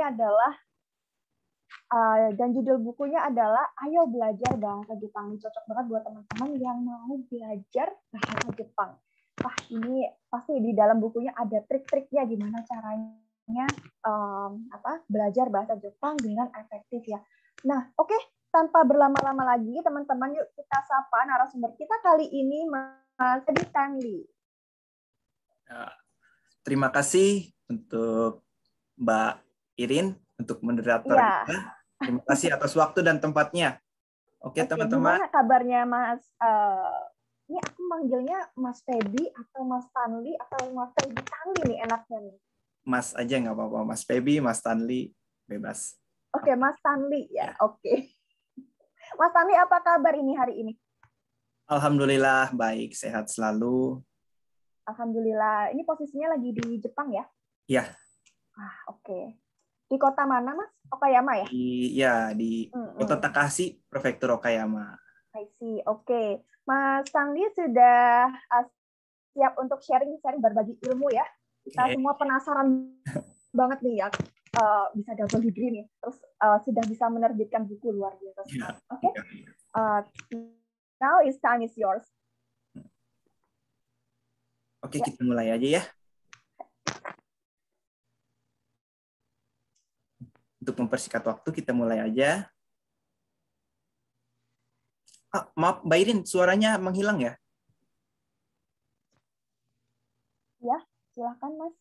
adalah dan judul bukunya adalah Ayo Belajar Bahasa Jepang. Cocok banget buat teman-teman yang mau belajar bahasa Jepang. Wah, ini pasti di dalam bukunya ada trik-triknya gimana caranya belajar bahasa Jepang dengan efektif ya. Nah, oke, tanpa berlama-lama lagi teman-teman, yuk kita sapa narasumber kita kali ini, Mas Febi Tanli. Terima kasih untuk Mbak Irin untuk moderator kita. Terima kasih atas waktu dan tempatnya. Oke, teman-teman. Gimana kabarnya Mas? Ini aku manggilnya Mas Febi atau Mas Tanli atau Mas Febi Tanli nih enaknya nih. Mas aja nggak apa-apa. Mas Febi, Mas Tanli, bebas. Oke, Mas Tanli ya. Oke. Mas Tanli, apa kabar ini hari ini? Alhamdulillah baik, sehat selalu. Alhamdulillah. Ini posisinya lagi di Jepang ya? Iya. Oke. Di kota mana, Mas? Okayama ya? Di Kota Takashi, Prefektur Okayama. I see. Oke. Mas Tanli sudah siap untuk sharing berbagi ilmu ya. Kita semua penasaran banget nih ya. Bisa double degree nih. Terus sudah bisa menerbitkan buku luar biasa. Oke. Now time is yours. Oke, kita mulai aja ya. Untuk mempersingkat waktu, kita mulai aja. Maaf, Mbak Irin, suaranya menghilang ya? Ya, silakan Mas.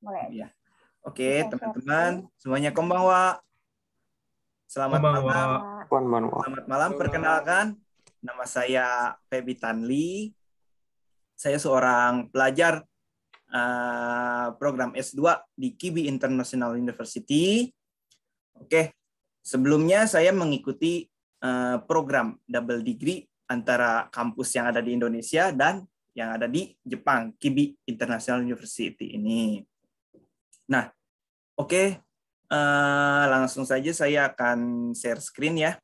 Mulai aja. Oke, teman-teman, semuanya konbanwa. Selamat malam. Selamat malam, perkenalkan. Nama saya Febi Tanli. Saya seorang pelajar program S2 di Kibi International University. Oke, sebelumnya saya mengikuti program double degree antara kampus yang ada di Indonesia dan yang ada di Jepang, Kibi International University ini. Nah, oke, langsung saja saya akan share screen ya.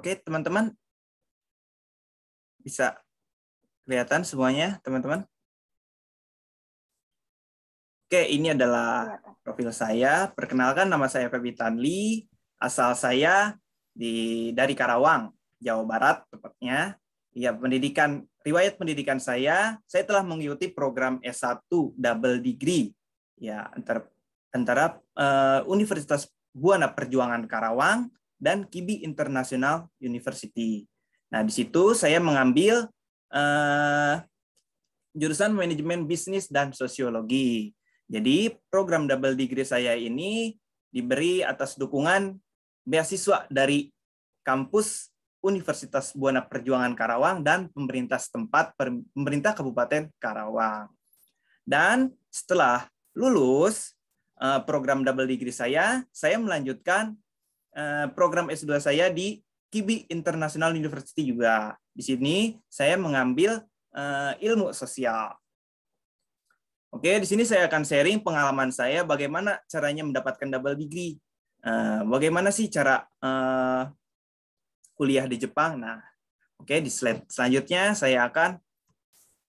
Oke, teman-teman. Bisa kelihatan semuanya, teman-teman? Oke, ini adalah profil saya. Perkenalkan, nama saya Febi Tanli. Asal saya dari Karawang, Jawa Barat, tepatnya. Ya, riwayat pendidikan saya telah mengikuti program S1 double degree ya antara Universitas Buana Perjuangan Karawang dan Kibi International University. Nah, di situ saya mengambil jurusan manajemen bisnis dan sosiologi. Jadi, program double degree saya ini diberi atas dukungan beasiswa dari kampus Universitas Buana Perjuangan Karawang dan pemerintah setempat, pemerintah Kabupaten Karawang. Dan setelah lulus program double degree saya melanjutkan program S2 saya di Kibi International University juga. Di sini saya mengambil ilmu sosial. Oke, di sini saya akan sharing pengalaman saya bagaimana caranya mendapatkan double degree. Bagaimana sih cara kuliah di Jepang? Nah, oke, di slide selanjutnya saya akan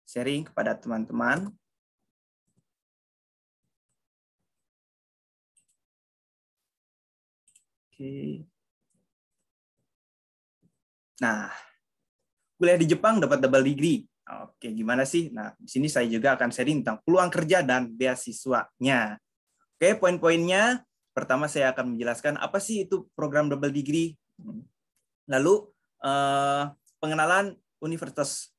sharing kepada teman-teman. Oke. Nah, kuliah di Jepang dapat double degree. Oke, gimana sih? Nah, di sini saya juga akan sharing tentang peluang kerja dan beasiswanya. Oke, poin-poinnya. Pertama saya akan menjelaskan apa sih itu program double degree. Lalu pengenalan Universitas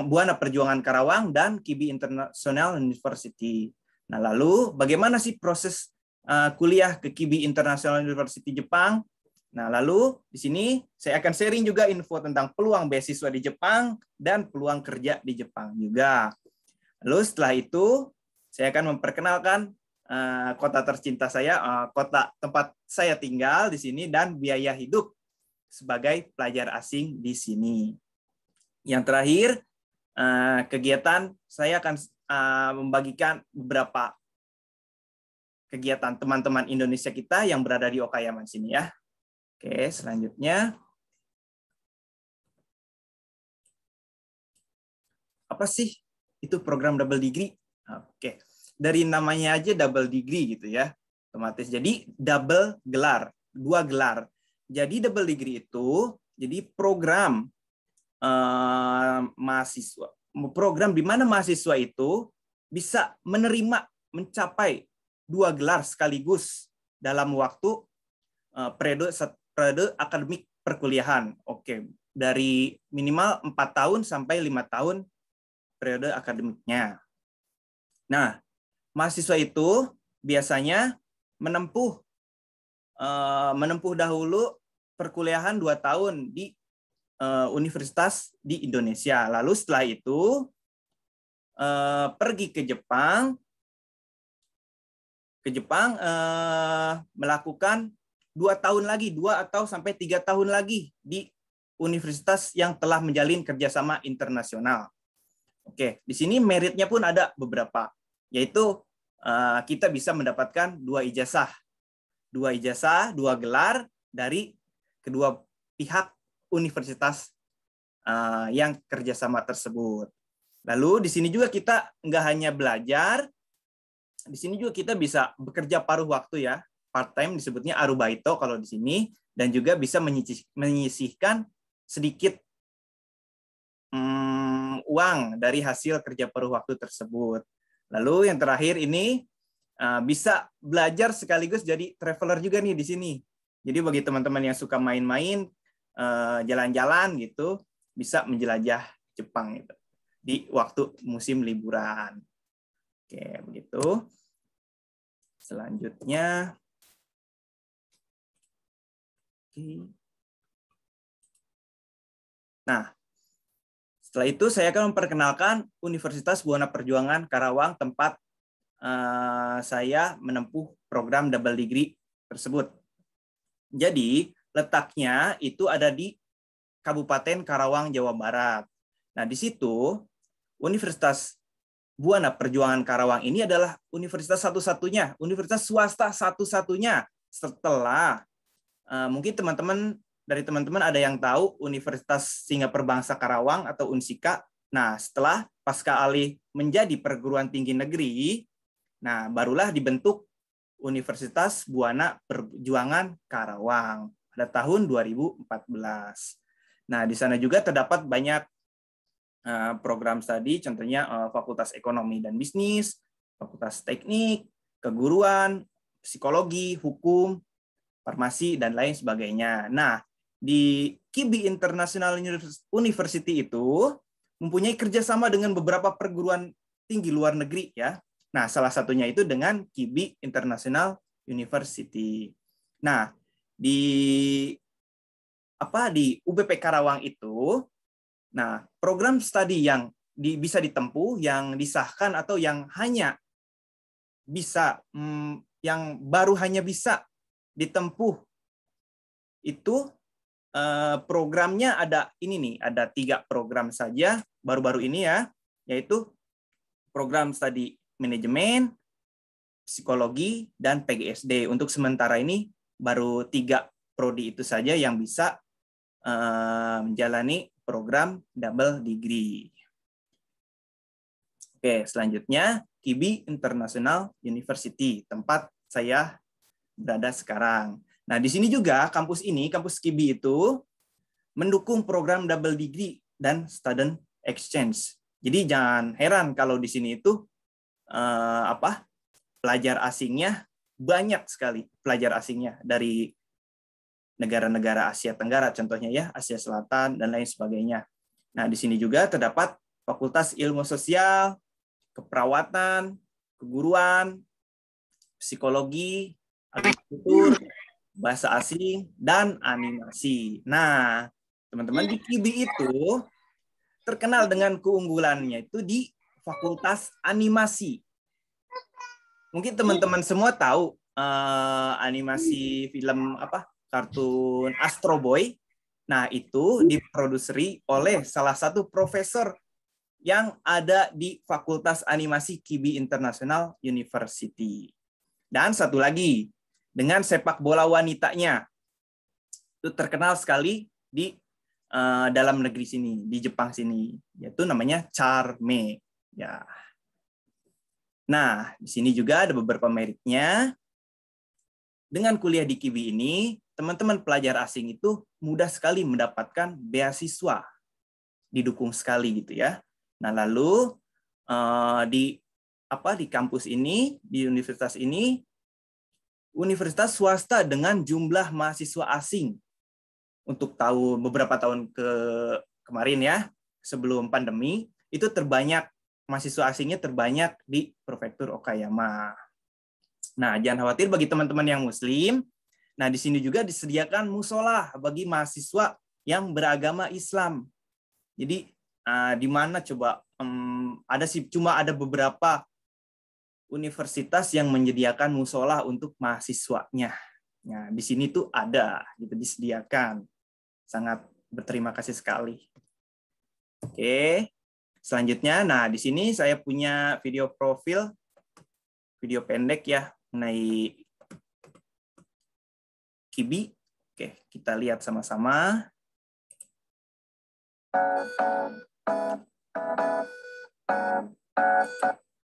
Buana Perjuangan Karawang dan Kibi International University. Nah, lalu bagaimana sih proses kuliah ke Kibi International University Jepang? Nah, lalu di sini saya akan sharing juga info tentang peluang beasiswa di Jepang dan peluang kerja di Jepang juga. Lalu setelah itu saya akan memperkenalkan kota tercinta saya, kota tempat saya tinggal di sini dan biaya hidup sebagai pelajar asing di sini. Yang terakhir, kegiatan saya akan membagikan beberapa kegiatan teman-teman Indonesia kita yang berada di Okayaman sini ya. Oke, selanjutnya. Apa sih itu program double degree? Oke, dari namanya aja double degree gitu ya, otomatis. Jadi double gelar, 2 gelar. Jadi double degree itu jadi program mahasiswa, program di mana mahasiswa itu bisa menerima mencapai 2 gelar sekaligus dalam waktu periode akademik perkuliahan. Oke, dari minimal 4 tahun sampai 5 tahun periode akademiknya. Nah, mahasiswa itu biasanya menempuh dahulu perkuliahan 2 tahun di universitas di Indonesia. Lalu setelah itu pergi ke Jepang melakukan 2 tahun lagi, 2 atau sampai 3 tahun lagi di universitas yang telah menjalin kerjasama internasional. Oke, di sini meritnya pun ada beberapa, yaitu kita bisa mendapatkan 2 ijazah, 2 gelar dari kedua pihak universitas yang kerjasama tersebut. Lalu di sini juga kita nggak hanya belajar, di sini juga kita bisa bekerja paruh waktu ya, part time disebutnya arubaito kalau di sini, dan juga bisa menyisihkan sedikit uang dari hasil kerja paruh waktu tersebut. Lalu yang terakhir ini bisa belajar sekaligus jadi traveler juga nih di sini. Jadi bagi teman-teman yang suka main-main, jalan-jalan gitu, bisa menjelajah Jepang gitu di waktu musim liburan. Oke, begitu. Selanjutnya, nah, setelah itu saya akan memperkenalkan Universitas Buana Perjuangan Karawang, tempat saya menempuh program double degree tersebut. Jadi letaknya itu ada di Kabupaten Karawang, Jawa Barat. Nah, di situ Universitas Buana Perjuangan Karawang ini adalah universitas satu-satunya, universitas swasta satu-satunya setelah mungkin dari teman-teman ada yang tahu Universitas Singapura Bangsa Karawang atau Unsika. Nah, setelah pasca alih menjadi perguruan tinggi negeri, nah barulah dibentuk Universitas Buana Perjuangan Karawang pada tahun 2014. Nah, di sana juga terdapat banyak program studi, contohnya Fakultas Ekonomi dan Bisnis, Fakultas Teknik, Keguruan, Psikologi, Hukum, Farmasi, dan lain sebagainya. Nah, di KIBI International University itu mempunyai kerjasama dengan beberapa perguruan tinggi luar negeri ya. Nah, salah satunya itu dengan KIBI International University. Nah, di UBP Karawang itu, nah program studi yang bisa ditempuh, yang disahkan atau yang hanya bisa, yang baru hanya bisa ditempuh itu programnya ada ini nih, ada 3 program saja baru-baru ini ya, yaitu program studi manajemen, psikologi, dan PGSD. Untuk sementara ini baru 3 prodi itu saja yang bisa menjalani program double degree. Oke, selanjutnya KIBI International University, tempat saya berada sekarang. Nah, di sini juga kampus KIBI itu mendukung program double degree dan student exchange. Jadi jangan heran kalau di sini itu pelajar asingnya banyak sekali, pelajar asingnya dari negara-negara Asia Tenggara, contohnya ya, Asia Selatan dan lain sebagainya. Nah, di sini juga terdapat Fakultas Ilmu Sosial, Keperawatan, Keguruan, Psikologi, Agrikultur, Bahasa Asing, dan Animasi. Nah, teman-teman, di KIBI itu terkenal dengan keunggulannya itu di Fakultas Animasi. Mungkin teman-teman semua tahu animasi film kartun Astro Boy. Nah, itu diproduseri oleh salah satu profesor yang ada di Fakultas Animasi KIBI International University. Dan satu lagi, dengan sepak bola wanitanya. Itu terkenal sekali di dalam negeri sini, di Jepang sini, yaitu namanya Charme. Ya. Nah, di sini juga ada beberapa meritnya. Dengan kuliah di KIBI ini, teman-teman pelajar asing itu mudah sekali mendapatkan beasiswa, didukung sekali gitu ya. Nah, lalu di kampus ini, di universitas ini, universitas swasta dengan jumlah mahasiswa asing untuk beberapa tahun kemarin ya, sebelum pandemi, itu mahasiswa asingnya terbanyak di Prefektur Okayama. Nah, jangan khawatir bagi teman-teman yang muslim. Nah, di sini juga disediakan musola bagi mahasiswa yang beragama Islam. Jadi, di mana coba cuma ada beberapa universitas yang menyediakan musola untuk mahasiswanya. Nah, di sini tuh ada, gitu, disediakan. Sangat berterima kasih sekali. Oke, selanjutnya, nah di sini saya punya video profil, video pendek ya mengenai KIBI. Oke, kita lihat sama-sama.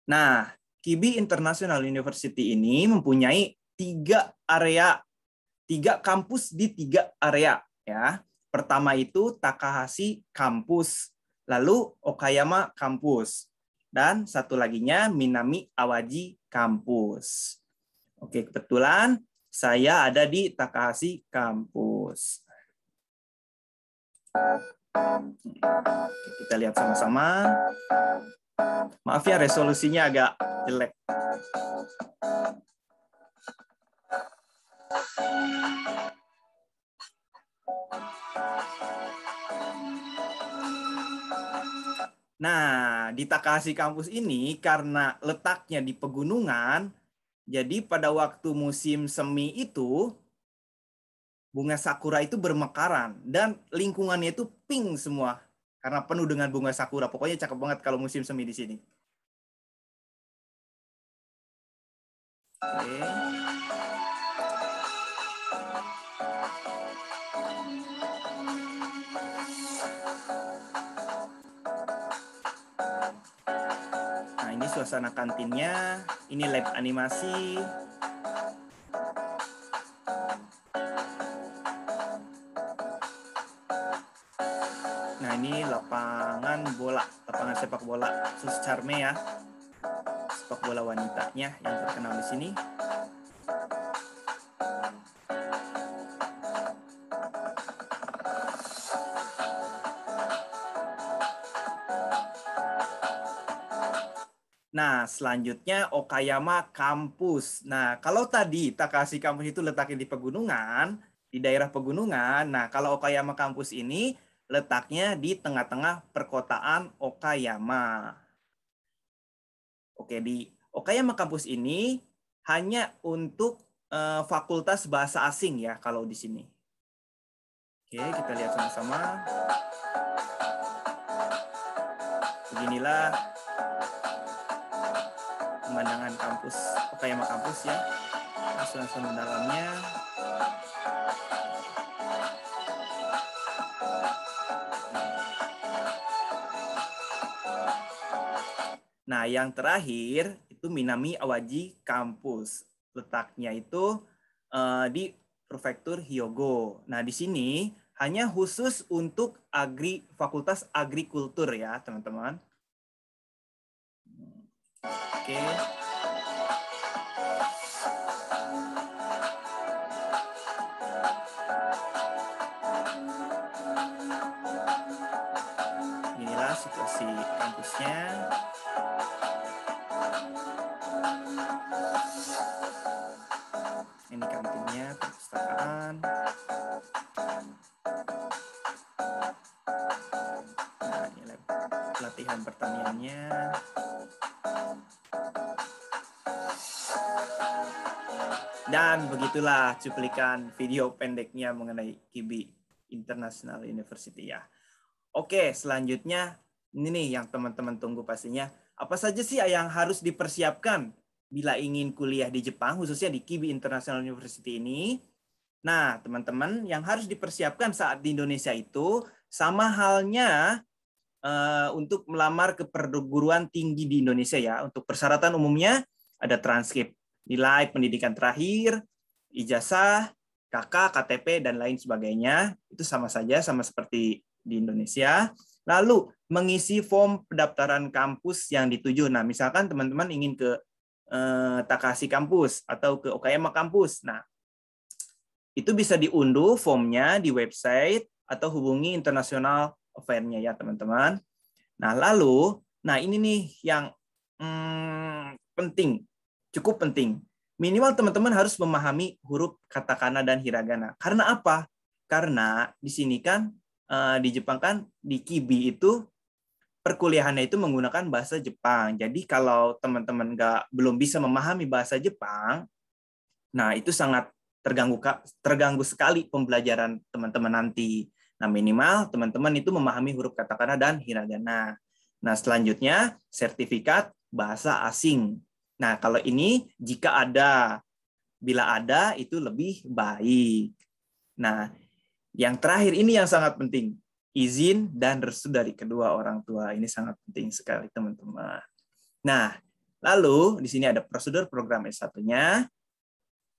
Nah, KIBI International University ini mempunyai 3 kampus di 3 area ya. Pertama itu Takahashi Campus, lalu Okayama Campus, dan satu laginya Minami Awaji Campus. Oke, kebetulan saya ada di Takahashi Campus. Kita lihat sama-sama. Maaf ya, resolusinya agak jelek. Nah, di Takahashi Campus ini karena letaknya di pegunungan, jadi pada waktu musim semi itu bunga sakura itu bermekaran dan lingkungannya itu pink semua karena penuh dengan bunga sakura. Pokoknya cakep banget kalau musim semi di sini. Oke. Nah, ini suasana kantinnya, ini lab animasi. Nah, ini lapangan sepak bola khusus Charme ya. Sepak bola wanitanya yang terkenal di sini. Nah, selanjutnya Okayama Campus. Nah, kalau tadi Takahashi Campus itu letaknya di pegunungan, di daerah pegunungan. Nah, kalau Okayama Campus ini letaknya di tengah-tengah perkotaan Okayama. Oke, di Okayama Campus ini hanya untuk fakultas bahasa asing ya kalau di sini. Oke, kita lihat sama-sama. Beginilah pemandangan kampus Okayama Campus ya. Suasana dalamnya. Nah, yang terakhir itu Minami Awaji Campus. Letaknya itu di Prefektur Hyogo. Nah, di sini hanya khusus untuk fakultas agrikultur ya, teman-teman. Oke. Inilah situasi kampusnya. Ini kantinnya, perpustakaan. Nah, ini pelatihan pertaniannya. Dan begitulah cuplikan video pendeknya mengenai KIBI International University ya. Oke, selanjutnya ini nih yang teman-teman tunggu pastinya. Apa saja sih yang harus dipersiapkan bila ingin kuliah di Jepang, khususnya di Kibi International University ini, nah, teman-teman yang harus dipersiapkan saat di Indonesia itu sama halnya untuk melamar ke perguruan tinggi di Indonesia ya. Untuk persyaratan umumnya ada transkrip nilai pendidikan terakhir, ijazah, KK, KTP, dan lain sebagainya. Itu sama saja, sama seperti di Indonesia. Lalu mengisi form pendaftaran kampus yang dituju. Nah, misalkan teman-teman ingin ke Takahashi kampus atau ke Okayama kampus. Nah, itu bisa diunduh formnya di website atau hubungi internasional affair-nya ya teman-teman. Nah lalu, ini nih yang penting, cukup penting. Minimal teman-teman harus memahami huruf katakana dan hiragana. Karena apa? Karena di sini kan di Jepang kan di Kibi itu perkuliahannya itu menggunakan bahasa Jepang. Jadi kalau teman-teman belum bisa memahami bahasa Jepang, nah itu sangat terganggu sekali pembelajaran teman-teman nanti. Nah, minimal teman-teman itu memahami huruf katakana dan hiragana. Nah, selanjutnya sertifikat bahasa asing. Nah, kalau ini jika ada, bila ada itu lebih baik. Nah, yang terakhir ini yang sangat penting, izin dan restu dari kedua orang tua. Ini sangat penting sekali, teman-teman. Nah, lalu di sini ada prosedur program S1-nya.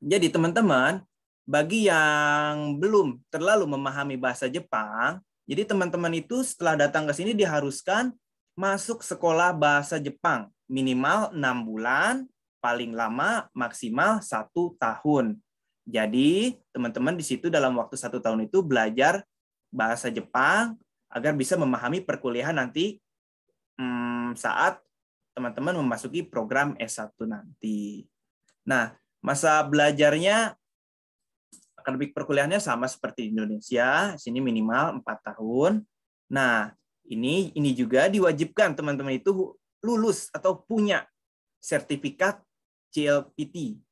Jadi teman-teman, bagi yang belum terlalu memahami bahasa Jepang, jadi teman-teman itu setelah datang ke sini diharuskan masuk sekolah bahasa Jepang minimal 6 bulan, paling lama maksimal 1 tahun. Jadi teman-teman di situ dalam waktu 1 tahun itu belajar bahasa Jepang agar bisa memahami perkuliahan nanti saat teman-teman memasuki program S1 nanti. Nah, masa belajarnya, akademik perkuliahannya sama seperti di Indonesia, sini minimal 4 tahun. Nah, ini juga diwajibkan teman-teman itu lulus atau punya sertifikat JLPT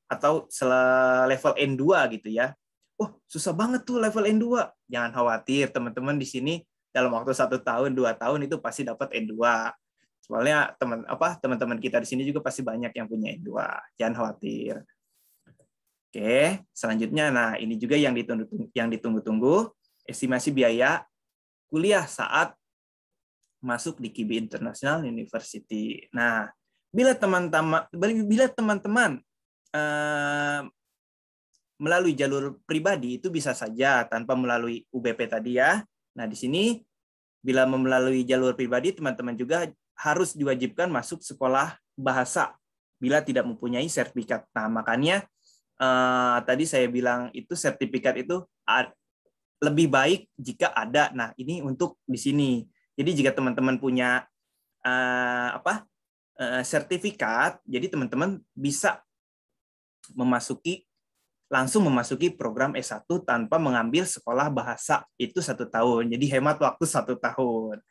atau level N2 gitu ya. Oh, susah banget tuh level N2. Jangan khawatir, teman-teman di sini dalam waktu 1 tahun, 2 tahun itu pasti dapat N2. Soalnya teman-teman kita di sini juga pasti banyak yang punya N2. Jangan khawatir. Oke, selanjutnya ini juga yang ditunggu-tunggu, estimasi biaya kuliah saat masuk di Kibi International University. Nah, bila teman-teman melalui jalur pribadi itu bisa saja tanpa melalui UBP tadi ya. Nah, di sini bila melalui jalur pribadi teman-teman juga harus diwajibkan masuk sekolah bahasa bila tidak mempunyai sertifikat. Nah, makanya tadi saya bilang itu sertifikat itu lebih baik jika ada. Nah, ini untuk di sini. Jadi jika teman-teman punya sertifikat, jadi teman-teman bisa langsung memasuki program S1 tanpa mengambil sekolah bahasa itu 1 tahun. Jadi hemat waktu 1 tahun.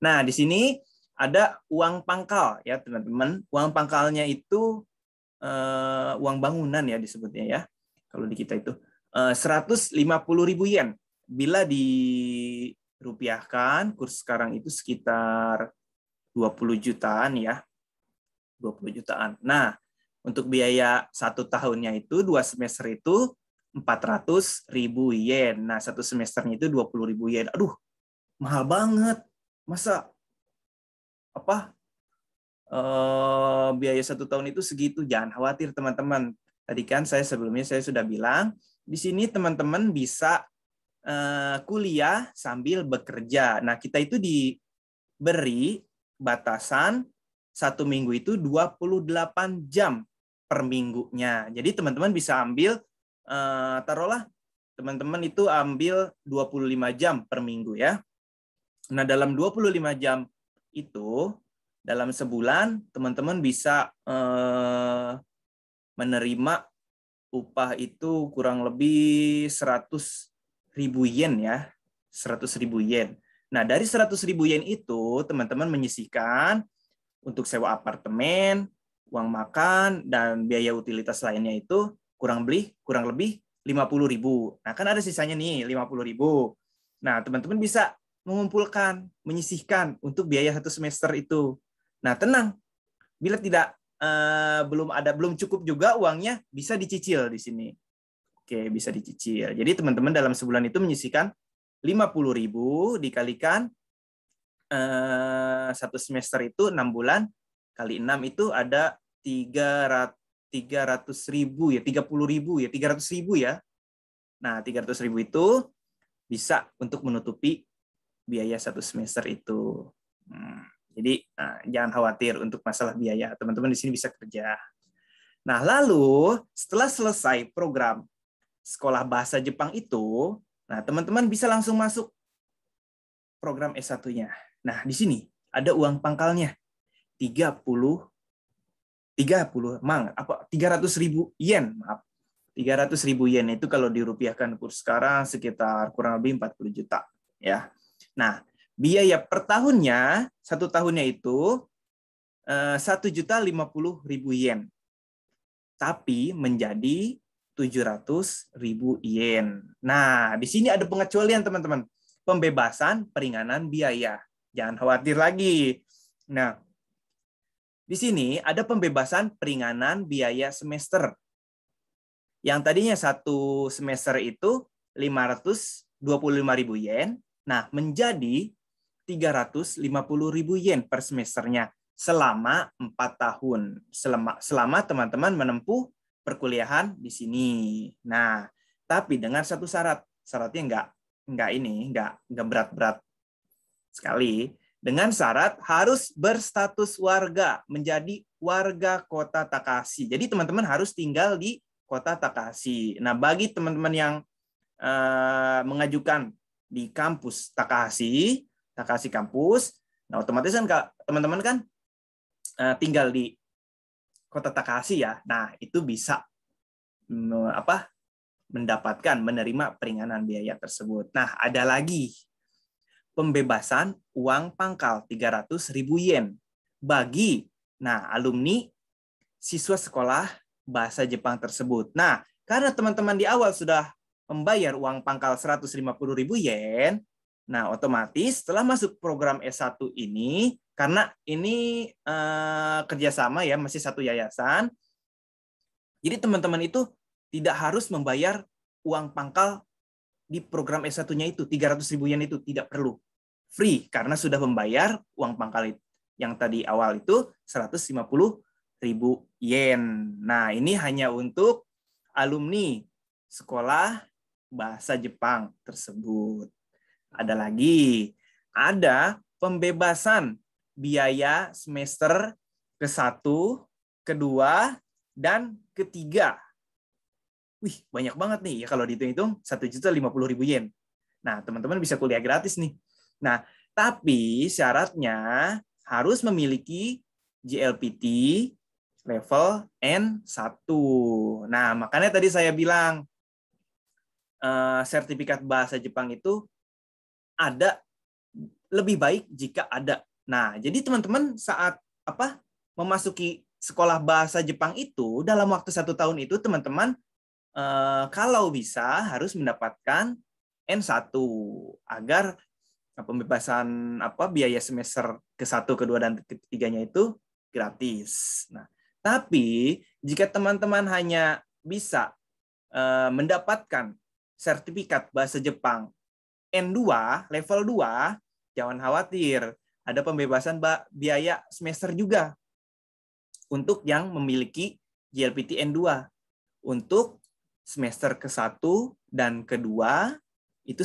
Nah, di sini ada uang pangkal ya teman-teman. Uang pangkalnya itu uang bangunan ya disebutnya ya. Kalau di kita itu 150.000 yen. Bila dirupiahkan, kurs sekarang itu sekitar 20 jutaan ya. 20 jutaan. Nah, untuk biaya 1 tahunnya itu 2 semester itu 400.000 yen. Nah, 1 semesternya itu 20.000 yen. Aduh, mahal banget. Masa biaya 1 tahun itu segitu? Jangan khawatir teman-teman. Tadi kan sebelumnya saya sudah bilang, di sini teman-teman bisa kuliah sambil bekerja. Nah, kita itu diberi batasan 1 minggu itu 28 jam per minggunya. Jadi teman-teman bisa ambil, taruhlah teman-teman itu ambil 25 jam per minggu ya. Nah, dalam 25 jam itu, dalam sebulan, teman-teman bisa menerima upah itu kurang lebih 100.000 yen ya. 100.000 yen. Nah, dari 100.000 yen itu, teman-teman menyisihkan untuk sewa apartemen, uang makan, dan biaya utilitas lainnya itu kurang lebih 50.000. Nah, kan ada sisanya nih, 50.000. Nah, teman-teman bisa mengumpulkan, menyisihkan untuk biaya 1 semester itu. Nah, tenang. Bila tidak belum cukup juga uangnya, bisa dicicil di sini. Oke, bisa dicicil. Jadi teman-teman dalam sebulan itu menyisihkan 50.000 dikalikan satu semester itu 6 bulan kali 6 itu ada 300.000 ya, 30.000 ya, 300.000 ya. Nah, 300.000 itu bisa untuk menutupi biaya satu semester itu. Jadi jangan khawatir untuk masalah biaya. Teman-teman di sini bisa kerja. Nah, lalu setelah selesai program sekolah bahasa Jepang itu, nah teman-teman bisa langsung masuk program S1-nya. Nah, di sini ada uang pangkalnya. 300.000 yen, maaf. 300.000 yen itu kalau dirupiahkan kurs sekarang sekitar kurang lebih 40 juta, ya. Nah, biaya per tahunnya, satu tahunnya itu 1.050.000 yen. Tapi menjadi 700.000 yen. Nah, di sini ada pengecualian, teman-teman. Pembebasan peringanan biaya. Jangan khawatir lagi. Nah, di sini ada pembebasan peringanan biaya semester. Yang tadinya satu semester itu 525.000 yen, nah menjadi 350.000 yen per semesternya selama 4 tahun. Selama teman-teman menempuh perkuliahan di sini. Nah, tapi dengan satu syarat. Syaratnya nggak berat-berat sekali. Dengan syarat harus berstatus warga, menjadi warga Kota Takahashi. Jadi teman-teman harus tinggal di Kota Takahashi. Nah, bagi teman-teman yang mengajukan di kampus Takahashi kampus, nah otomatis kan teman-teman kan tinggal di Kota Takahashi ya. Nah, itu bisa menerima peringanan biaya tersebut. Nah, ada lagi pembebasan uang pangkal 300.000 yen bagi alumni siswa sekolah bahasa Jepang tersebut. Nah, karena teman-teman di awal sudah membayar uang pangkal 150.000 yen, nah otomatis setelah masuk program S1 ini, karena ini kerjasama ya, masih satu yayasan, jadi teman-teman itu tidak harus membayar uang pangkal di program S1-nya itu, 300.000 yen itu tidak perlu. Free, karena sudah membayar uang pangkal yang tadi awal itu 150.000 yen. Nah, ini hanya untuk alumni sekolah bahasa Jepang tersebut. Ada pembebasan biaya semester ke-1, ke-2, dan ke-3. Wih, banyak banget nih ya kalau dihitung-hitung 1.050.000 yen. Nah, teman-teman bisa kuliah gratis nih. Nah, tapi syaratnya harus memiliki JLPT level N1. Nah, makanya tadi saya bilang sertifikat bahasa Jepang itu ada, lebih baik jika ada. Nah, jadi teman-teman saat memasuki sekolah bahasa Jepang itu dalam waktu 1 tahun itu teman-teman kalau bisa harus mendapatkan N1 agar pembebasan biaya semester ke-1, ke-2, dan ke-3-nya itu gratis. Nah, tapi jika teman-teman hanya bisa mendapatkan sertifikat bahasa Jepang N2, level 2, jangan khawatir. Ada pembebasan biaya semester juga untuk yang memiliki JLPT N2. Untuk semester ke-1 dan ke-2, itu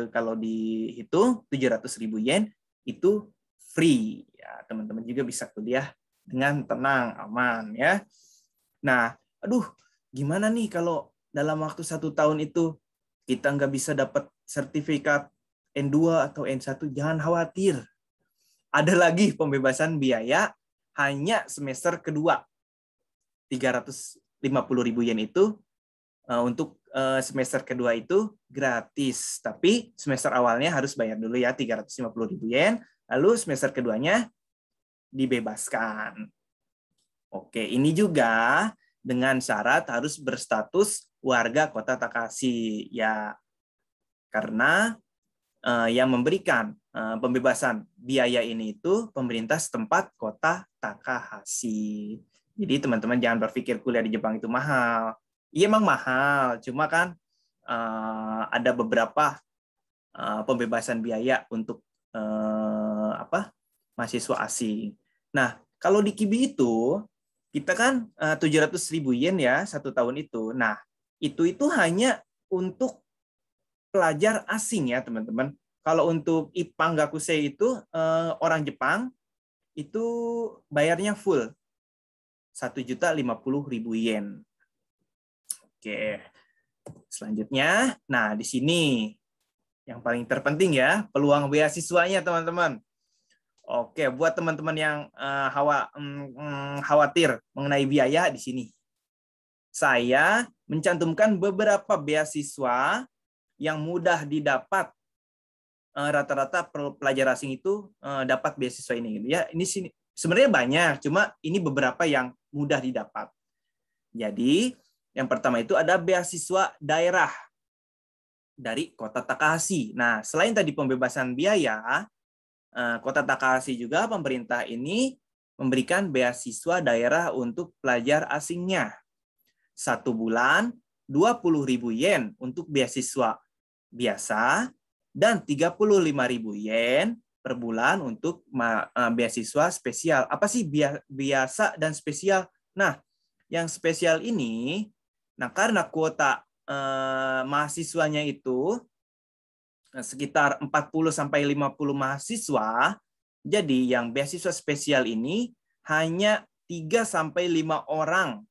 kalau dihitung 700.000 yen itu free. Ya, teman-teman juga bisa kuliah dengan tenang, aman ya. Nah, gimana nih kalau dalam waktu 1 tahun itu kita nggak bisa dapat sertifikat N2 atau N1? Jangan khawatir. Ada lagi pembebasan biaya hanya semester kedua. 350.000 yen itu untuk semester kedua itu gratis. Tapi semester awalnya harus bayar dulu ya 350.000 yen. Lalu semester keduanya dibebaskan. Oke, ini juga dengan syarat harus berstatus warga Kota Takahashi ya. Karena yang memberikan pembebasan biaya ini itu pemerintah setempat Kota Takahashi. Jadi teman-teman jangan berpikir kuliah di Jepang itu mahal. Iya emang mahal, cuma kan ada beberapa pembebasan biaya untuk mahasiswa asing. Nah, kalau di Kibi itu kita kan 700.000 yen ya 1 tahun itu. Nah, itu hanya untuk pelajar asing ya teman-teman. Kalau untuk Ippang Gakusei itu orang Jepang itu bayarnya full 1.050.000 yen. Oke, selanjutnya, nah di sini yang paling terpenting ya peluang beasiswanya teman-teman. Oke, buat teman-teman yang khawatir mengenai biaya di sini, saya mencantumkan beberapa beasiswa yang mudah didapat. Rata-rata pelajar asing itu dapat beasiswa ini gitu ya. Ini sini sebenarnya banyak, cuma ini beberapa yang mudah didapat. Jadi, yang pertama itu ada beasiswa daerah dari Kota Takahashi. Nah, selain tadi pembebasan biaya, Kota Takahashi juga pemerintah ini memberikan beasiswa daerah untuk pelajar asingnya. 1 bulan 20.000 yen untuk beasiswa biasa dan 35.000 yen per bulan untuk beasiswa spesial. Apa sih biasa dan spesial? Nah, yang spesial ini, nah karena kuota mahasiswanya itu sekitar 40-50 mahasiswa, jadi yang beasiswa spesial ini hanya 3-5 orang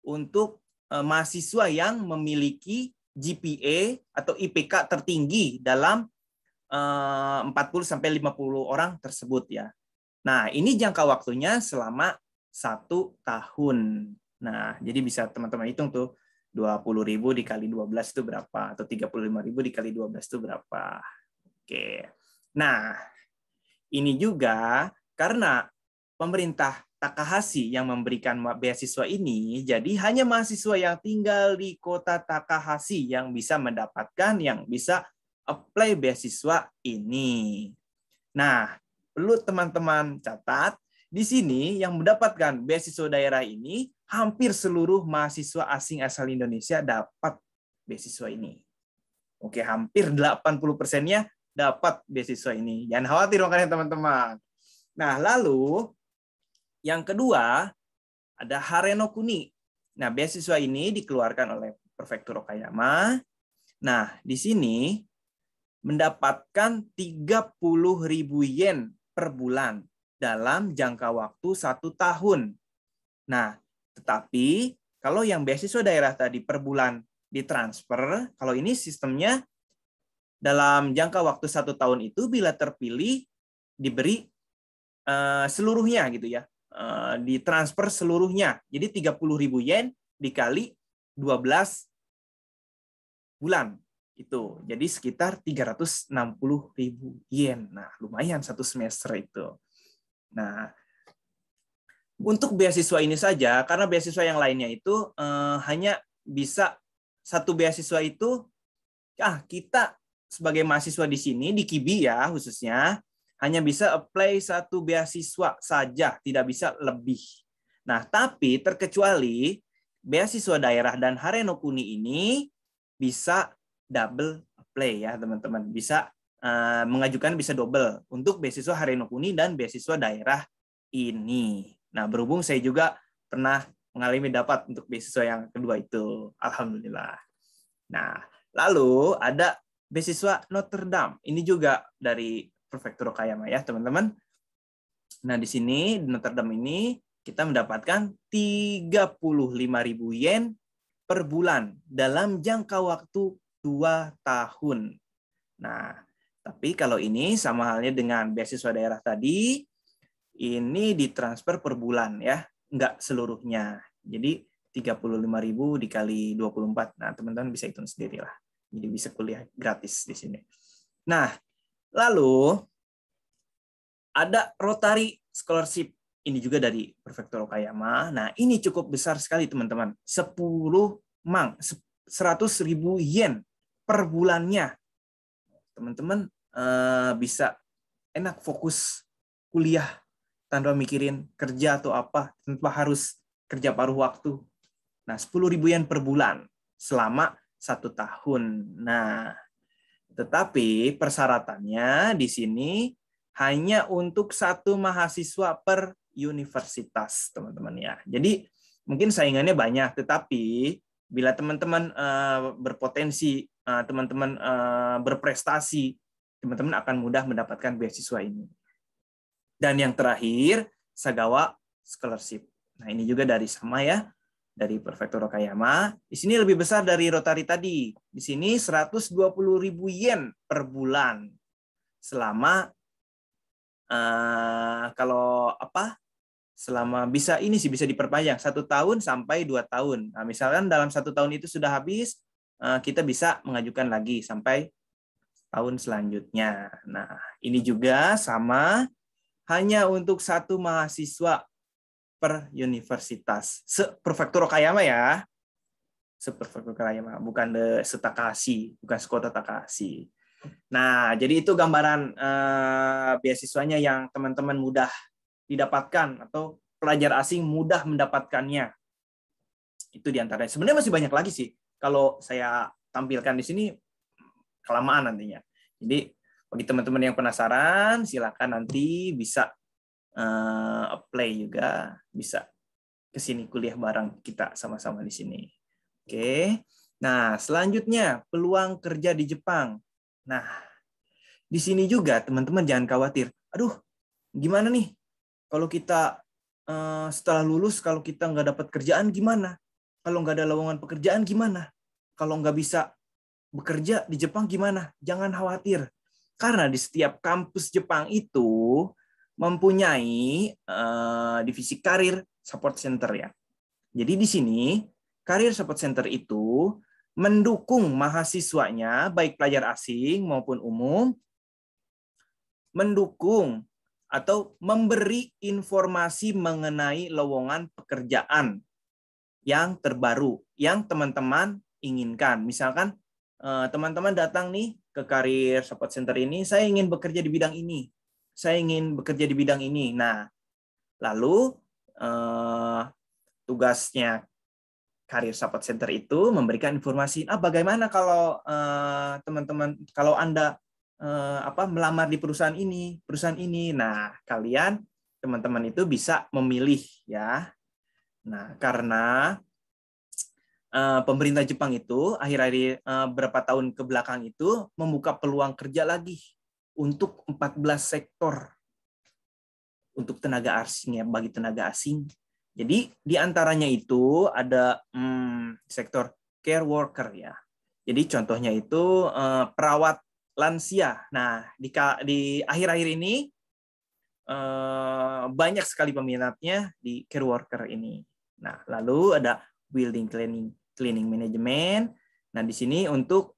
untuk mahasiswa yang memiliki GPA atau IPK tertinggi dalam 40-50 orang tersebut ya. Nah, ini jangka waktunya selama 1 tahun. Nah, jadi bisa teman-teman hitung tuh 20.000 dikali 12 itu berapa, atau 35.000 dikali 12 itu berapa. Oke. Nah, ini juga karena pemerintah Takahashi yang memberikan beasiswa ini, jadi hanya mahasiswa yang tinggal di kota Takahashi yang bisa mendapatkan, yang bisa apply beasiswa ini. Nah, perlu teman-teman catat, di sini yang mendapatkan beasiswa daerah ini, hampir seluruh mahasiswa asing asal Indonesia dapat beasiswa ini. Oke, hampir 80%-nya dapat beasiswa ini. Jangan khawatir makanya teman-teman. Nah, lalu yang kedua ada Hareno Kuni. Nah, beasiswa ini dikeluarkan oleh Prefektur Okayama. Nah, di sini mendapatkan 30.000 yen per bulan dalam jangka waktu 1 tahun. Nah, tetapi kalau yang beasiswa daerah tadi per bulan ditransfer, kalau ini sistemnya dalam jangka waktu 1 tahun itu bila terpilih diberi seluruhnya gitu ya, ditransfer seluruhnya. Jadi 30.000 yen dikali 12 bulan itu. Jadi sekitar 360.000 yen. Nah, lumayan 1 semester itu. Nah, untuk beasiswa ini saja, karena beasiswa yang lainnya itu hanya bisa 1 beasiswa itu, kita sebagai mahasiswa di sini, di Kibi ya khususnya, hanya bisa apply 1 beasiswa saja, tidak bisa lebih. Nah, tapi terkecuali beasiswa daerah dan Hareno Kuni ini bisa double apply ya teman-teman, bisa mengajukan bisa double untuk beasiswa Hareno Kuni dan beasiswa daerah ini. Nah, berhubung saya juga pernah mengalami dapat untuk beasiswa yang kedua itu, alhamdulillah. Nah, lalu ada beasiswa Notre Dame. Ini juga dari Prefektur Okayama ya, teman-teman. Nah, di sini di Notre Dame ini kita mendapatkan 35.000 yen per bulan dalam jangka waktu 2 tahun. Nah, tapi kalau ini sama halnya dengan beasiswa daerah tadi, ini ditransfer per bulan ya, enggak seluruhnya. Jadi 35.000 dikali 24. Nah, teman-teman bisa hitung sendiri lah. Jadi bisa kuliah gratis di sini. Nah, lalu ada Rotary Scholarship. Ini juga dari Prefektur Okayama. Nah, ini cukup besar sekali teman-teman. 100.000 yen per bulannya. Teman-teman bisa enak fokus kuliah tanpa mikirin kerja atau apa, tanpa harus kerja paruh waktu. Nah, 10.000 yen per bulan selama 1 tahun. Nah, tetapi persyaratannya di sini hanya untuk 1 mahasiswa per universitas, teman-teman ya. Jadi mungkin saingannya banyak, tetapi bila teman-teman berpotensi, teman-teman berprestasi, teman-teman akan mudah mendapatkan beasiswa ini. Dan yang terakhir, Sagawa Scholarship. Nah, ini juga dari sama ya, dari Prefektur Okayama. Di sini lebih besar dari Rotary tadi. Di sini 120.000 yen per bulan. Selama selama bisa diperpanjang 1 tahun sampai 2 tahun. Nah, misalkan dalam 1 tahun itu sudah habis, kita bisa mengajukan lagi sampai tahun selanjutnya. Nah, ini juga sama, hanya untuk 1 mahasiswa per universitas. Se-Prefektur Okayama ya. Se-Prefektur Okayama, bukan se-Takahashi, bukan sekota Takahashi. Nah, jadi itu gambaran beasiswanya yang teman-teman mudah didapatkan atau pelajar asing mudah mendapatkannya. Itu diantaranya. Sebenarnya masih banyak lagi sih. Kalau saya tampilkan di sini kelamaan nantinya. Jadi bagi teman-teman yang penasaran, silakan nanti bisa apply juga, bisa ke sini kuliah bareng kita sama-sama di sini. Oke. Nah, selanjutnya peluang kerja di Jepang. Nah, di sini juga teman-teman jangan khawatir. Aduh, gimana nih? Kalau kita setelah lulus, kalau kita nggak dapat kerjaan gimana? Kalau nggak ada lowongan pekerjaan gimana? Kalau nggak bisa bekerja di Jepang gimana? Jangan khawatir. Karena di setiap kampus Jepang itu mempunyai divisi karir support center ya. Jadi di sini karir support center itu mendukung mahasiswanya, baik pelajar asing maupun umum, mendukung atau memberi informasi mengenai lowongan pekerjaan yang terbaru, yang teman-teman inginkan. Misalkan teman-teman datang nih ke karir support center ini, saya ingin bekerja di bidang ini. Saya ingin bekerja di bidang ini. Nah, lalu tugasnya Career Support Center itu memberikan informasi, bagaimana kalau teman-teman, kalau Anda melamar di perusahaan ini. Nah, kalian teman-teman itu bisa memilih ya. Nah, karena pemerintah Jepang itu akhir-akhir berapa tahun ke belakang itu membuka peluang kerja lagi untuk 14 sektor untuk tenaga asing ya, bagi tenaga asing. Jadi di antaranya itu ada sektor care worker ya. Jadi contohnya itu perawat lansia. Nah, di akhir-akhir ini banyak sekali peminatnya di care worker ini. Nah, lalu ada building cleaning management. Nah, di sini untuk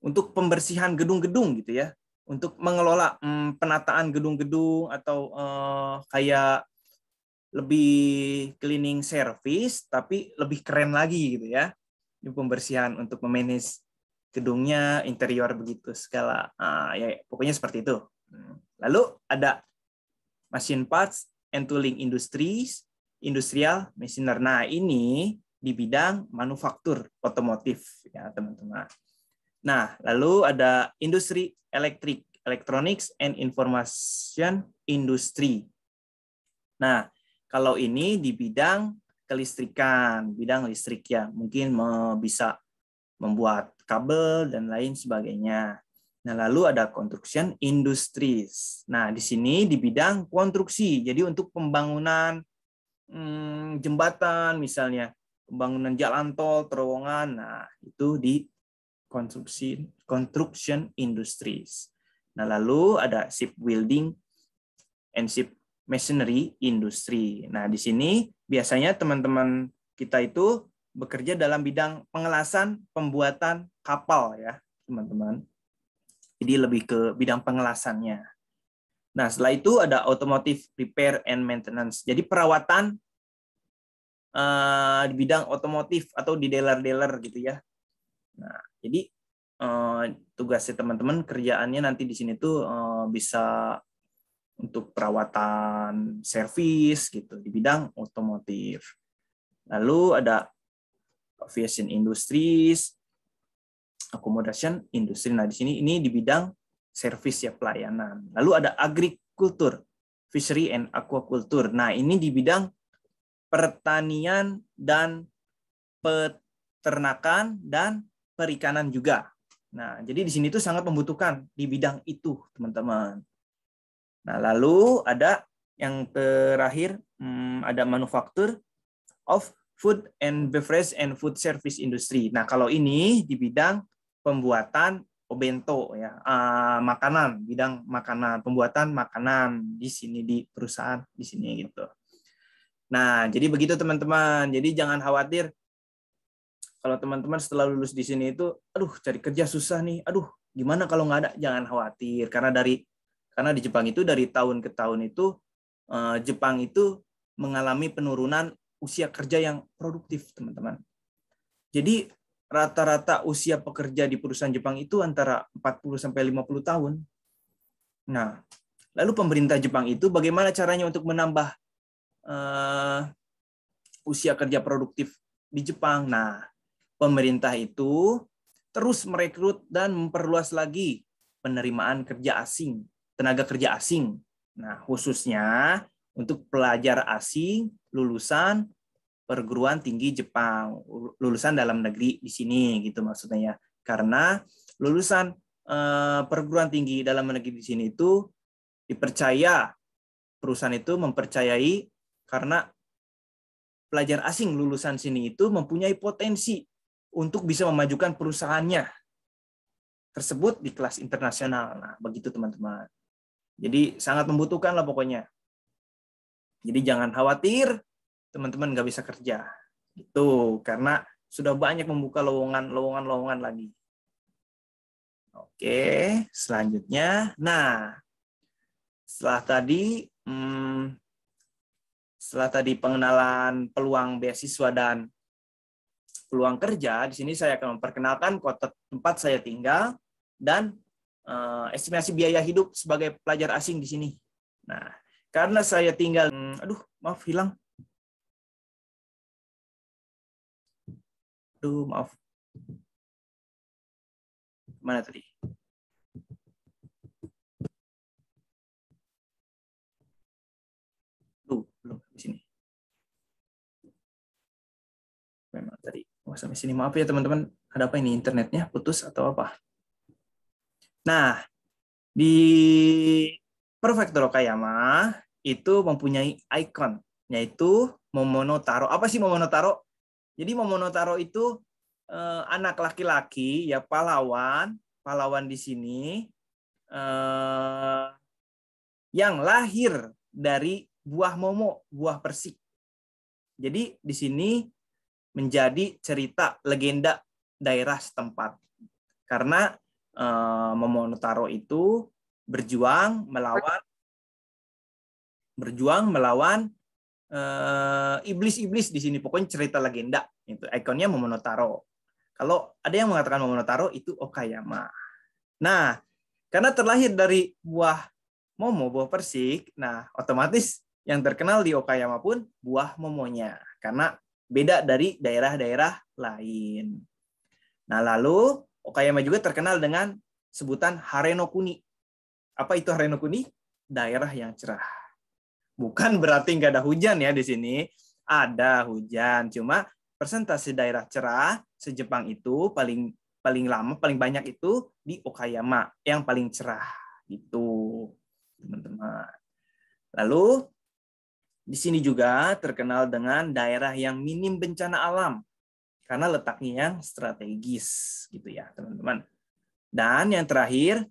untuk pembersihan gedung-gedung gitu ya, untuk mengelola penataan gedung-gedung atau kayak lebih cleaning service tapi lebih keren lagi gitu ya. Ini pembersihan untuk memanage gedungnya, interior begitu segala. Ya pokoknya seperti itu. Lalu ada machine parts and tooling industries, industrial machinery. Nah, ini di bidang manufaktur otomotif ya, teman-teman. Nah, lalu ada industri elektrik, electronics and information industry. Nah, kalau ini di bidang kelistrikan, bidang listrik ya, mungkin bisa membuat kabel dan lain sebagainya. Nah, lalu ada construction industries. Nah, di sini di bidang konstruksi. Jadi untuk pembangunan jembatan misalnya, pembangunan jalan tol, terowongan. Nah, itu di construction industries. Nah, lalu ada shipbuilding and ship machinery industry. Nah, di sini biasanya teman-teman kita itu bekerja dalam bidang pengelasan pembuatan kapal ya, teman-teman. Jadi lebih ke bidang pengelasannya. Nah, setelah itu ada automotive repair and maintenance. Jadi perawatan di bidang otomotif atau di dealer-dealer gitu ya. Nah, jadi tugasnya teman-teman kerjaannya nanti di sini tuh bisa untuk perawatan servis gitu di bidang otomotif. Lalu ada aviation industries, accommodation industry. Nah, di sini ini di bidang servis ya, pelayanan. Lalu ada agrikultur, fishery and aquaculture. Nah, ini di bidang pertanian dan peternakan dan perikanan juga. Nah, jadi di sini tuh sangat membutuhkan di bidang itu, teman-teman. Nah, lalu ada yang terakhir, ada manufaktur of food and beverage and food service industry. Nah, kalau ini di bidang pembuatan obento ya, makanan, bidang makanan, pembuatan makanan di sini di perusahaan di sini gitu. Nah, jadi begitu teman-teman. Jadi jangan khawatir kalau teman-teman setelah lulus di sini itu, aduh cari kerja susah nih, aduh gimana kalau nggak ada? Jangan khawatir, karena di Jepang itu dari tahun ke tahun itu Jepang itu mengalami penurunan usia kerja yang produktif, teman-teman. Jadi rata-rata usia pekerja di perusahaan Jepang itu antara 40 sampai 50 tahun. Nah, lalu pemerintah Jepang itu bagaimana caranya untuk menambah usia kerja produktif di Jepang? Nah, pemerintah itu terus merekrut dan memperluas lagi penerimaan kerja asing, tenaga kerja asing. Nah, khususnya untuk pelajar asing lulusan perguruan tinggi Jepang, lulusan dalam negeri di sini gitu maksudnya ya. Karena lulusan perguruan tinggi dalam negeri di sini itu dipercaya, perusahaan itu mempercayai karena pelajar asing lulusan sini itu mempunyai potensi untuk bisa memajukan perusahaannya tersebut di kelas internasional. Nah, begitu teman-teman. Jadi sangat membutuhkan lah pokoknya. Jadi jangan khawatir teman-teman nggak bisa kerja. Itu karena sudah banyak membuka lowongan lagi. Oke, selanjutnya. Nah, setelah tadi pengenalan peluang beasiswa dan peluang kerja, di sini saya akan memperkenalkan kota tempat saya tinggal dan estimasi biaya hidup sebagai pelajar asing di sini. Nah, karena saya tinggal, maaf hilang. Maaf. Mana tadi? Belum di sini. Memang tadi sampai sini, maaf ya teman-teman, ada apa ini, internetnya putus atau apa? Nah, di Prefektur Okayama itu mempunyai ikon, yaitu Momonotaro. Apa sih Momonotaro? Jadi Momonotaro itu anak laki-laki ya, pahlawan di sini yang lahir dari buah momo, buah persik. Jadi di sini menjadi cerita legenda daerah setempat. Karena Momonotaro itu berjuang melawan iblis-iblis di sini. Pokoknya cerita legenda. Itu ikonnya Momonotaro. Kalau ada yang mengatakan Momonotaro itu Okayama. Nah, karena terlahir dari buah momo, buah persik, nah otomatis yang terkenal di Okayama pun buah momonya. Karena beda dari daerah-daerah lain. Nah, lalu Okayama juga terkenal dengan sebutan Harenokuni. Apa itu Harenokuni? Daerah yang cerah. Bukan berarti nggak ada hujan ya di sini. Ada hujan, cuma persentase daerah cerah se-Jepang itu paling banyak itu di Okayama, yang paling cerah gitu, teman-teman. Lalu di sini juga terkenal dengan daerah yang minim bencana alam karena letaknya yang strategis gitu ya, teman-teman. Dan yang terakhir,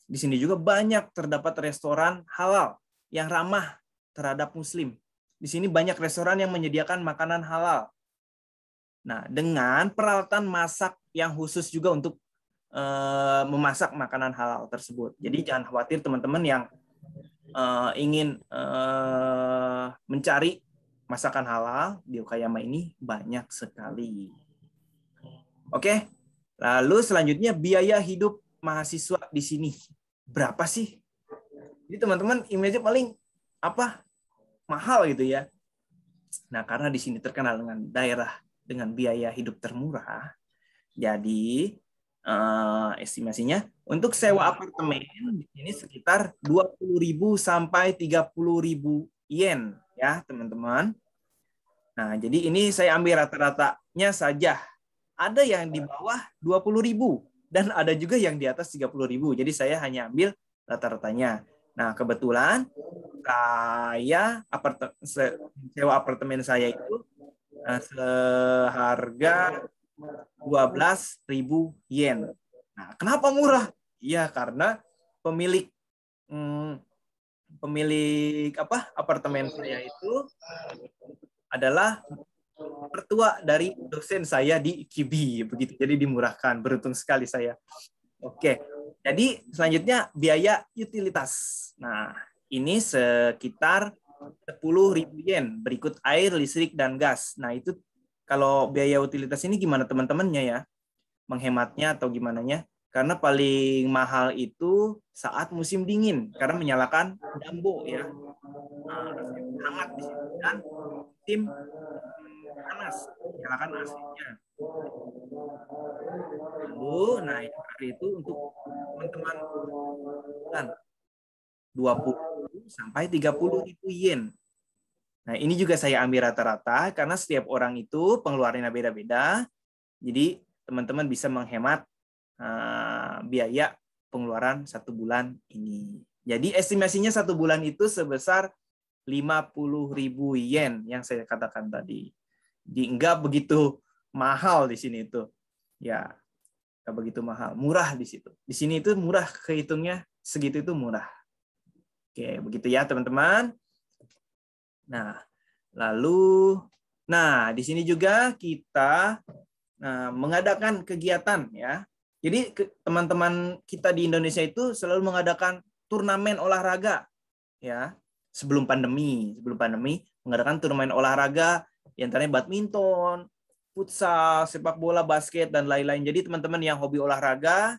di sini juga banyak terdapat restoran halal yang ramah terhadap muslim. Di sini banyak restoran yang menyediakan makanan halal. Nah, dengan peralatan masak yang khusus juga untuk memasak makanan halal tersebut. Jadi jangan khawatir teman-teman yang ingin mencari masakan halal di Okayama ini banyak sekali. Oke, Lalu selanjutnya biaya hidup mahasiswa di sini berapa sih? Jadi teman-teman image paling apa? Mahal gitu ya. Nah, karena di sini terkenal dengan daerah dengan biaya hidup termurah, jadi estimasinya untuk sewa apartemen di sini sekitar 20.000 sampai 30.000 yen ya, teman-teman. Nah, jadi ini saya ambil rata-ratanya saja. Ada yang di bawah 20.000 dan ada juga yang di atas 30.000. Jadi saya hanya ambil rata-ratanya. Nah, kebetulan saya sewa apartemen saya itu seharga 12.000 yen. Nah, kenapa murah? Ya, karena pemilik apartemen saya itu adalah mertua dari dosen saya di IKIBI, begitu. Jadi dimurahkan, beruntung sekali saya. Oke, jadi selanjutnya biaya utilitas. Nah, ini sekitar 10.000 yen, berikut air, listrik, dan gas. Nah, itu kalau biaya utilitas ini gimana teman-temannya ya? Menghematnya atau gimana nya? Karena paling mahal itu saat musim dingin, karena menyalakan dambo ya. Hangat di sini. Dan musim panas, menyalakan AC-nya. Lalu, nah itu untuk teman-teman bulan 20 sampai 30.000 yen. Nah, ini juga saya ambil rata-rata karena setiap orang itu pengeluarannya beda-beda. Jadi, teman-teman bisa menghemat biaya pengeluaran 1 bulan ini. Jadi, estimasinya 1 bulan itu sebesar 50.000 yen yang saya katakan tadi. Jadi, enggak begitu mahal di sini itu. Ya, enggak begitu mahal. Murah di situ. Di sini itu murah, kehitungnya segitu itu murah. Oke, begitu ya teman-teman. Nah, lalu, di sini juga kita mengadakan kegiatan ya. Jadi teman-teman kita di Indonesia itu selalu mengadakan turnamen olahraga ya. Sebelum pandemi mengadakan turnamen olahraga, di antaranya badminton, futsal, sepak bola, basket dan lain-lain. Jadi teman-teman yang hobi olahraga,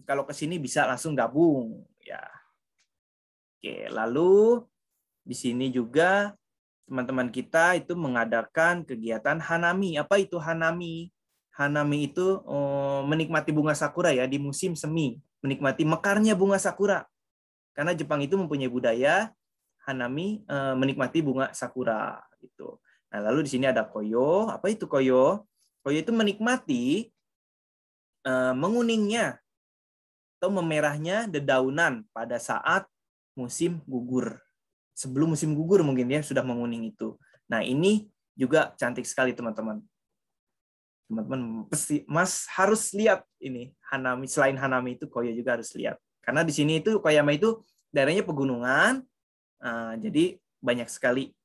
kalau ke sini bisa langsung gabung ya. Oke, lalu di sini juga teman-teman kita itu mengadakan kegiatan hanami. Apa itu hanami? Hanami itu menikmati bunga sakura ya di musim semi, menikmati mekarnya bunga sakura. Karena Jepang itu mempunyai budaya hanami, menikmati bunga sakura gitu. Nah, lalu di sini ada koyo. Apa itu koyo? Koyo itu menikmati menguningnya atau memerahnya dedaunan pada saat musim gugur. Sebelum musim gugur mungkin ya sudah menguning itu. Nah, ini juga cantik sekali teman-teman. Teman-teman Mas harus lihat ini hanami. Selain hanami itu koyo juga harus lihat. Karena di sini itu Koyama itu daerahnya pegunungan. Jadi banyak sekali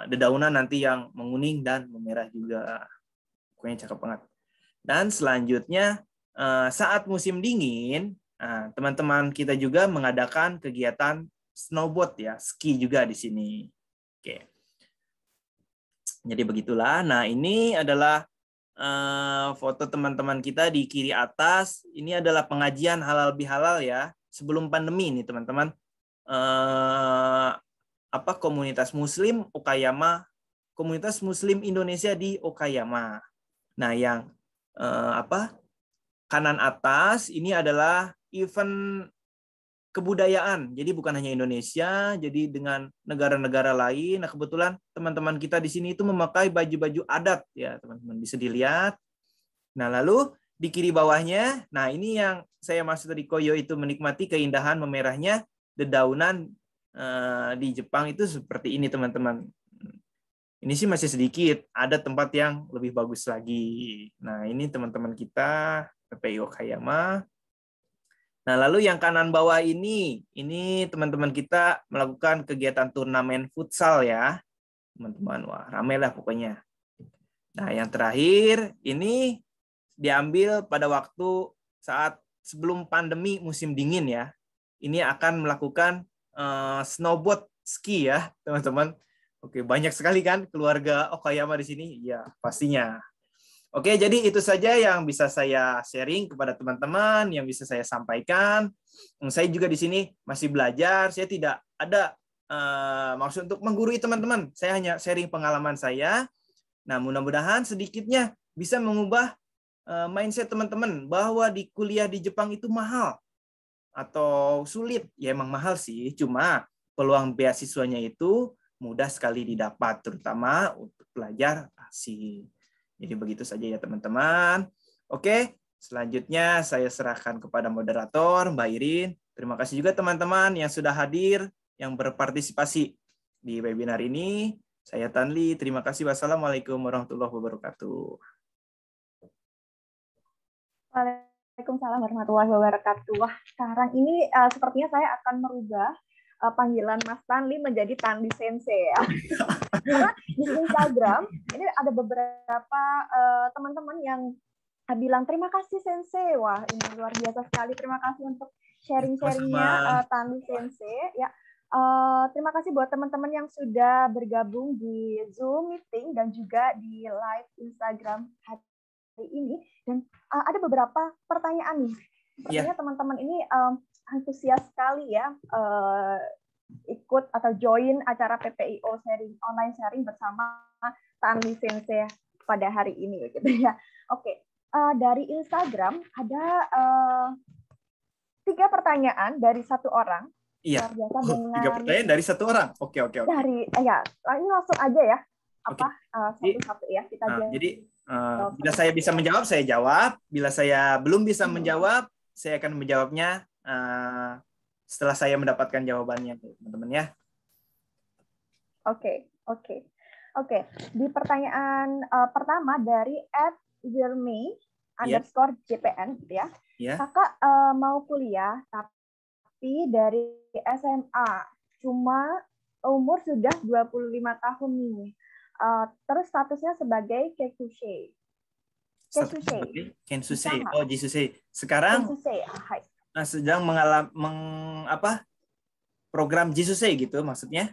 dedaunan nanti yang menguning dan memerah juga. Pokoknya cakep banget. Dan selanjutnya saat musim dingin, teman-teman kita juga mengadakan kegiatan snowboard ya, ski juga di sini. Oke. Jadi begitulah. Nah, ini adalah foto teman-teman kita di kiri atas. Ini adalah pengajian halal bihalal ya, sebelum pandemi ini teman-teman. Komunitas Muslim Okayama, komunitas Muslim Indonesia di Okayama. Nah, yang kanan atas ini adalah event kebudayaan. Jadi bukan hanya Indonesia, jadi dengan negara-negara lain. Nah, kebetulan teman-teman kita di sini itu memakai baju-baju adat ya, teman-teman bisa dilihat. Nah, lalu di kiri bawahnya, nah ini yang saya maksud tadi koyo itu menikmati keindahan memerahnya dedaunan di Jepang itu seperti ini, teman-teman. Ini sih masih sedikit, ada tempat yang lebih bagus lagi. Nah, ini teman-teman kita PPI Okayama. Nah, lalu yang kanan bawah ini teman-teman kita melakukan kegiatan turnamen futsal ya. Teman-teman, wah ramai lah pokoknya. Nah, yang terakhir ini diambil pada waktu saat sebelum pandemi musim dingin ya. Ini akan melakukan snowboard ski ya, teman-teman. Oke, banyak sekali kan keluarga Okayama di sini? Ya, pastinya. Oke, jadi itu saja yang bisa saya sharing kepada teman-teman, yang bisa saya sampaikan. Saya juga di sini masih belajar, saya tidak ada maksud untuk menggurui teman-teman. Saya hanya sharing pengalaman saya. Nah, mudah-mudahan sedikitnya bisa mengubah mindset teman-teman bahwa di kuliah di Jepang itu mahal atau sulit. Ya emang mahal sih, cuma peluang beasiswanya itu mudah sekali didapat, terutama untuk pelajar asing. Jadi begitu saja ya teman-teman. Oke, selanjutnya saya serahkan kepada moderator Mbak Irin. Terima kasih juga teman-teman yang sudah hadir, yang berpartisipasi di webinar ini. Saya Tanli, terima kasih. Wassalamualaikum warahmatullahi wabarakatuh. Waalaikumsalam warahmatullahi wabarakatuh. Wah, sekarang ini sepertinya saya akan merubah panggilan Mas Tanli menjadi Tanli Sensei ya. Karena di Instagram ini ada beberapa teman-teman yang bilang terima kasih Sensei. Wah, ini luar biasa sekali. Terima kasih untuk sharing-sharingnya Tanli Sensei. Ya, terima kasih buat teman-teman yang sudah bergabung di Zoom meeting dan juga di live Instagram hari ini. Dan ada beberapa pertanyaan nih. Sepertinya teman-teman ini antusias sekali ya ikut atau join acara PPIO online sharing bersama Tanli Sensei pada hari ini gitu ya. Oke, dari Instagram ada 3 pertanyaan dari satu orang. Iya. Biasa 3 pertanyaan dari satu orang. Oke. Dari ya, ini langsung aja ya. Satu-satu ya kita jawab. Jadi bila saya bisa menjawab, saya jawab. Bila saya belum bisa menjawab, saya akan menjawabnya setelah saya mendapatkan jawabannya, teman-teman ya. Oke. Di pertanyaan pertama dari @wirmi_JPN gitu ya. Kakak mau kuliah tapi dari SMA, cuma umur sudah 25 tahun nih. Terus statusnya sebagai Kensusei. Oh, Jisusei. Sekarang sedang program Jisusei gitu maksudnya?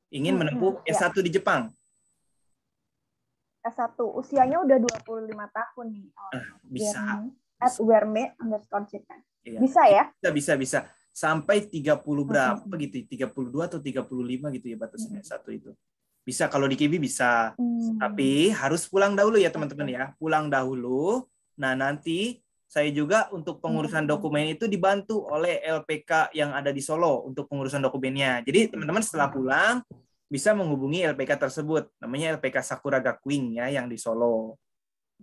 Ingin menempuh S1 di Jepang. S1, usianya udah 25 tahun nih. Bisa. @werme_JPN. Iya. Bisa ya? Bisa. Sampai 30 berapa gitu, 32 atau 35 gitu ya batasannya S1 itu. Bisa kalau di Kibi bisa. Tapi harus pulang dahulu ya teman-teman ya. Pulang dahulu. Nah, nanti saya juga untuk pengurusan dokumen itu dibantu oleh LPK yang ada di Solo untuk pengurusan dokumennya. Jadi teman-teman setelah pulang bisa menghubungi LPK tersebut. Namanya LPK Sakura Gakuin ya yang di Solo.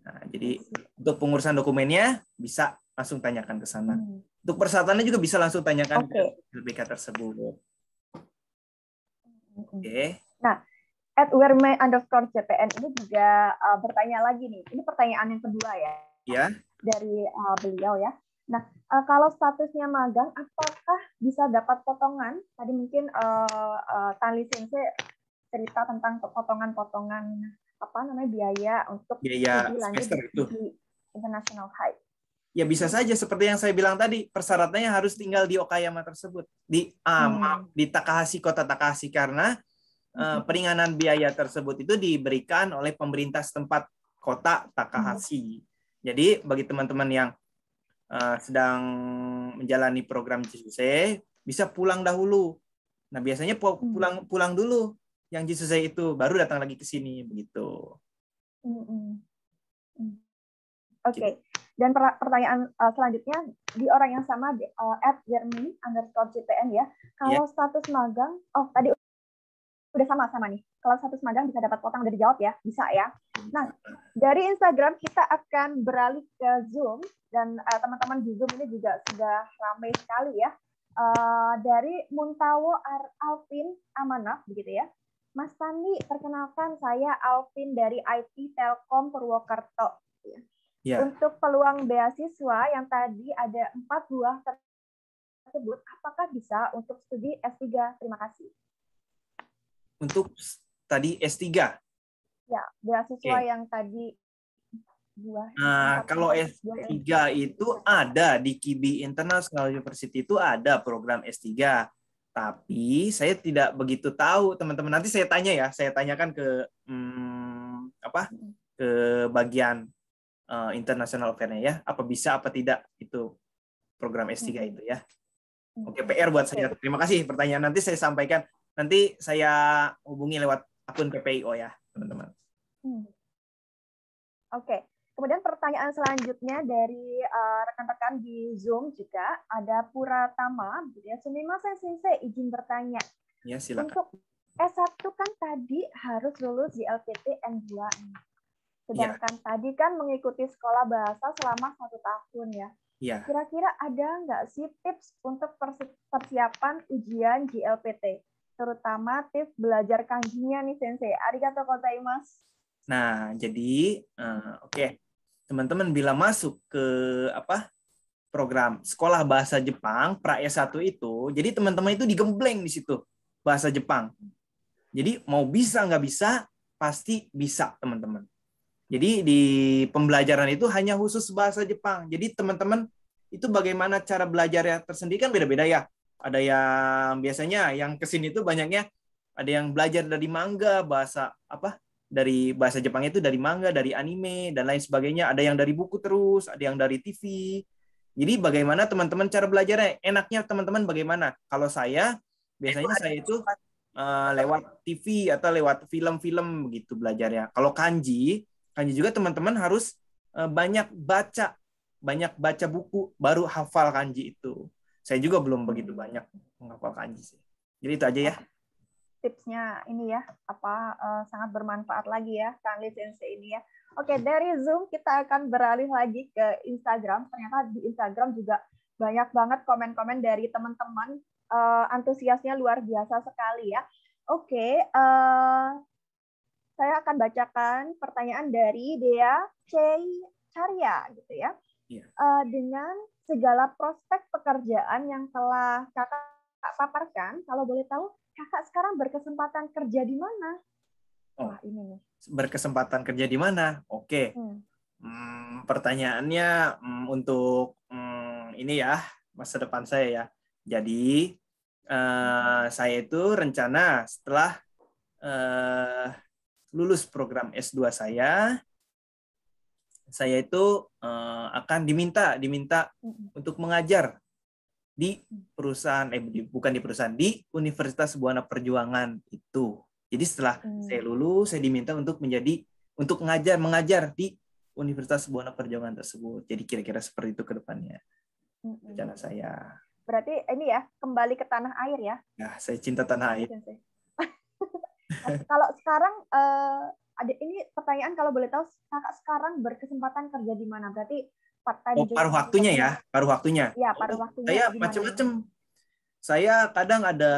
Nah, jadi untuk pengurusan dokumennya bisa langsung tanyakan ke sana. Untuk persyaratannya juga bisa langsung tanyakan ke LPK tersebut. Oke. Nah, @werme_JPN ini juga bertanya lagi nih. Ini pertanyaan yang kedua ya. Ya. Dari beliau ya. Nah, kalau statusnya magang, apakah bisa dapat potongan? Tadi mungkin Tanli Sensei cerita tentang potongan-potongan biaya untuk semester itu di International High. Ya bisa saja seperti yang saya bilang tadi, persyaratannya harus tinggal di Okayama tersebut, di Takahashi, kota Takahashi, karena peringanan biaya tersebut itu diberikan oleh pemerintah setempat kota Takahashi. Jadi bagi teman-teman yang sedang menjalani program Jisusei bisa pulang dahulu. Nah biasanya pulang dulu yang Jisusei itu, baru datang lagi ke sini begitu. Oke. Dan pertanyaan selanjutnya di orang yang sama @jermi_JPN ya. Kalau status magang, tadi udah sama nih. Kalau status magang bisa dapat potong, udah dijawab ya, bisa ya. Nah, dari Instagram kita akan beralih ke Zoom dan teman-teman di Zoom ini juga sudah ramai sekali ya. Dari Muntawo Alvin Amanaf begitu ya. Mas Tanli, perkenalkan saya Alvin dari IT Telkom Purwokerto. Untuk peluang beasiswa yang tadi ada 4 buah tersebut, apakah bisa untuk studi S3? Terima kasih. Untuk tadi S3? Ya, beasiswa yang tadi buah. Kalau S3 itu ada di Kibi International University, itu ada program S3. Tapi saya tidak begitu tahu, teman-teman. Nanti saya tanya ya, saya tanyakan ke ke ke bagian international affair-nya ya. Apa bisa apa tidak itu program S3 itu ya. Oke, PR buat saya. Terima kasih pertanyaan. Nanti saya sampaikan. Nanti saya hubungi lewat akun PPIO ya, teman-teman. Oke. Kemudian pertanyaan selanjutnya dari rekan-rekan di Zoom juga ada Puratama, gitu ya. Sumimasen sensei, izin bertanya. Ya, silakan. Untuk S1 kan tadi harus lulus di LPT N2. Sedangkan tadi kan mengikuti sekolah bahasa selama 1 tahun ya. Iya. Kira-kira ada nggak sih tips untuk persiapan ujian GLPT? Terutama tips belajar kanjinya nih Sensei. Arigatou gozaimasu. Nah, jadi oke. Teman-teman bila masuk ke program sekolah bahasa Jepang pra S1 itu, jadi teman-teman itu digembleng di situ bahasa Jepang. Jadi mau bisa nggak bisa, pasti bisa teman-teman. Jadi di pembelajaran itu hanya khusus bahasa Jepang. Jadi teman-teman itu bagaimana cara belajarnya tersendiri kan beda-beda ya. Ada yang biasanya yang kesini itu banyaknya ada yang belajar dari manga dari bahasa Jepang itu dari manga, dari anime dan lain sebagainya. Ada yang dari buku terus, ada yang dari TV. Jadi bagaimana teman-teman cara belajarnya? Enaknya teman-teman bagaimana? Kalau saya biasanya saya itu lewat TV atau lewat film-film begitu belajarnya. Kalau kanji juga teman-teman harus banyak baca buku baru hafal kanji itu. Saya juga belum begitu banyak menghafal kanji sih. Jadi itu aja ya. Tipsnya ini ya, sangat bermanfaat lagi ya, Kang Lee Sensei ini ya. Oke, dari Zoom kita akan beralih lagi ke Instagram. Ternyata di Instagram juga banyak banget komen-komen dari teman-teman, antusiasnya luar biasa sekali ya. Oke, saya akan bacakan pertanyaan dari Dea Carya gitu ya. Iya. Dengan segala prospek pekerjaan yang telah kakak paparkan, kalau boleh tahu kakak sekarang berkesempatan kerja di mana? Wah, ini nih. Berkesempatan kerja di mana? Oke. Pertanyaannya untuk ini ya masa depan saya ya. Jadi saya itu rencana setelah lulus program S2 saya itu akan diminta untuk mengajar di perusahaan di Universitas Buana Perjuangan itu. Jadi setelah saya lulus, saya diminta untuk mengajar di Universitas Buana Perjuangan tersebut. Jadi kira-kira seperti itu ke depannya. Rencana saya. Berarti ini ya, kembali ke tanah air ya? Ya, saya cinta tanah air. Kalau sekarang ada ini pertanyaan, kalau boleh tahu kakak sekarang berkesempatan kerja di mana? Berarti paruh waktunya ya, paruh waktunya. Ya, paruh waktunya. Saya macam-macam. Saya kadang ada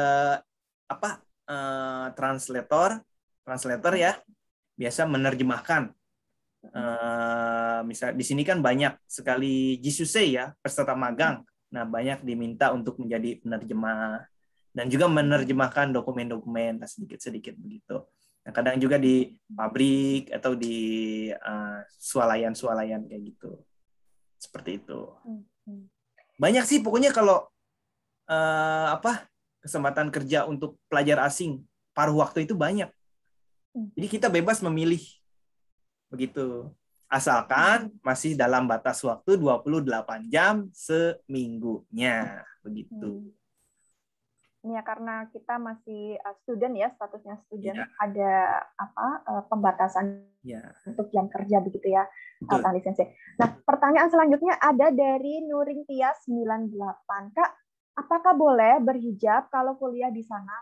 translator ya, biasa menerjemahkan. Misal di sini kan banyak sekali jisusei ya, peserta magang. Nah, banyak diminta untuk menjadi penerjemah dan juga menerjemahkan dokumen-dokumen sedikit-sedikit begitu. Nah, kadang juga di pabrik atau di swalayan kayak gitu. Seperti itu. Banyak sih pokoknya kalau kesempatan kerja untuk pelajar asing paruh waktu itu banyak. Jadi kita bebas memilih. Begitu. Asalkan masih dalam batas waktu 28 jam seminggunya. Begitu. Ini ya karena kita masih student ya, statusnya student, ada pembatasan untuk jam kerja begitu ya, Kang Lisensi. Nah, pertanyaan selanjutnya ada dari Nuring Tias 98. Kak, apakah boleh berhijab kalau kuliah di sana?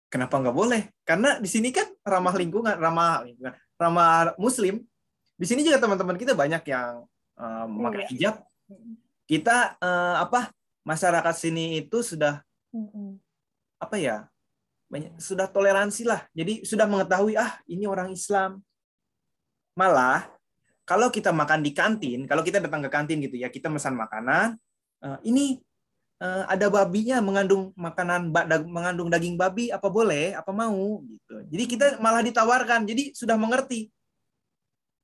Kenapa nggak boleh? Karena di sini kan ramah lingkungan, ramah Muslim. Di sini juga teman-teman kita banyak yang memakai hijab. Kita masyarakat sini itu sudah sudah toleransi lah. Jadi sudah mengetahui ini orang Islam. Malah kalau kita makan di kantin, kalau kita datang ke kantin gitu ya, kita pesan makanan, ini ada babinya mengandung daging babi, apa boleh, apa mau gitu. Jadi kita malah ditawarkan. Jadi sudah mengerti.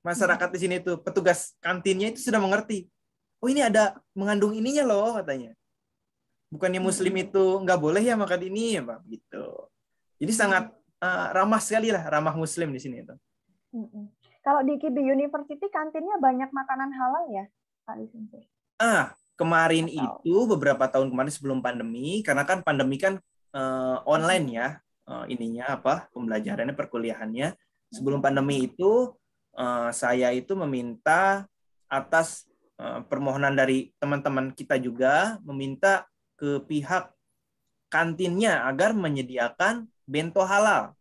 Masyarakat di sini tuh, petugas kantinnya itu sudah mengerti. Oh, ini ada mengandung ininya loh katanya. Bukannya Muslim itu nggak boleh ya makan ini ya Pak gitu. Jadi sangat ramah sekali lah, ramah Muslim di sini itu. Kalau di KB University kantinnya banyak makanan halal ya, Pak Sensei? Kemarin Atau? itu beberapa tahun kemarin sebelum pandemi, karena kan pandemi kan online ya, ininya apa pembelajarannya perkuliahannya. Sebelum pandemi itu saya itu meminta atas permohonan dari teman-teman kita juga meminta ke pihak kantinnya agar menyediakan bento halal.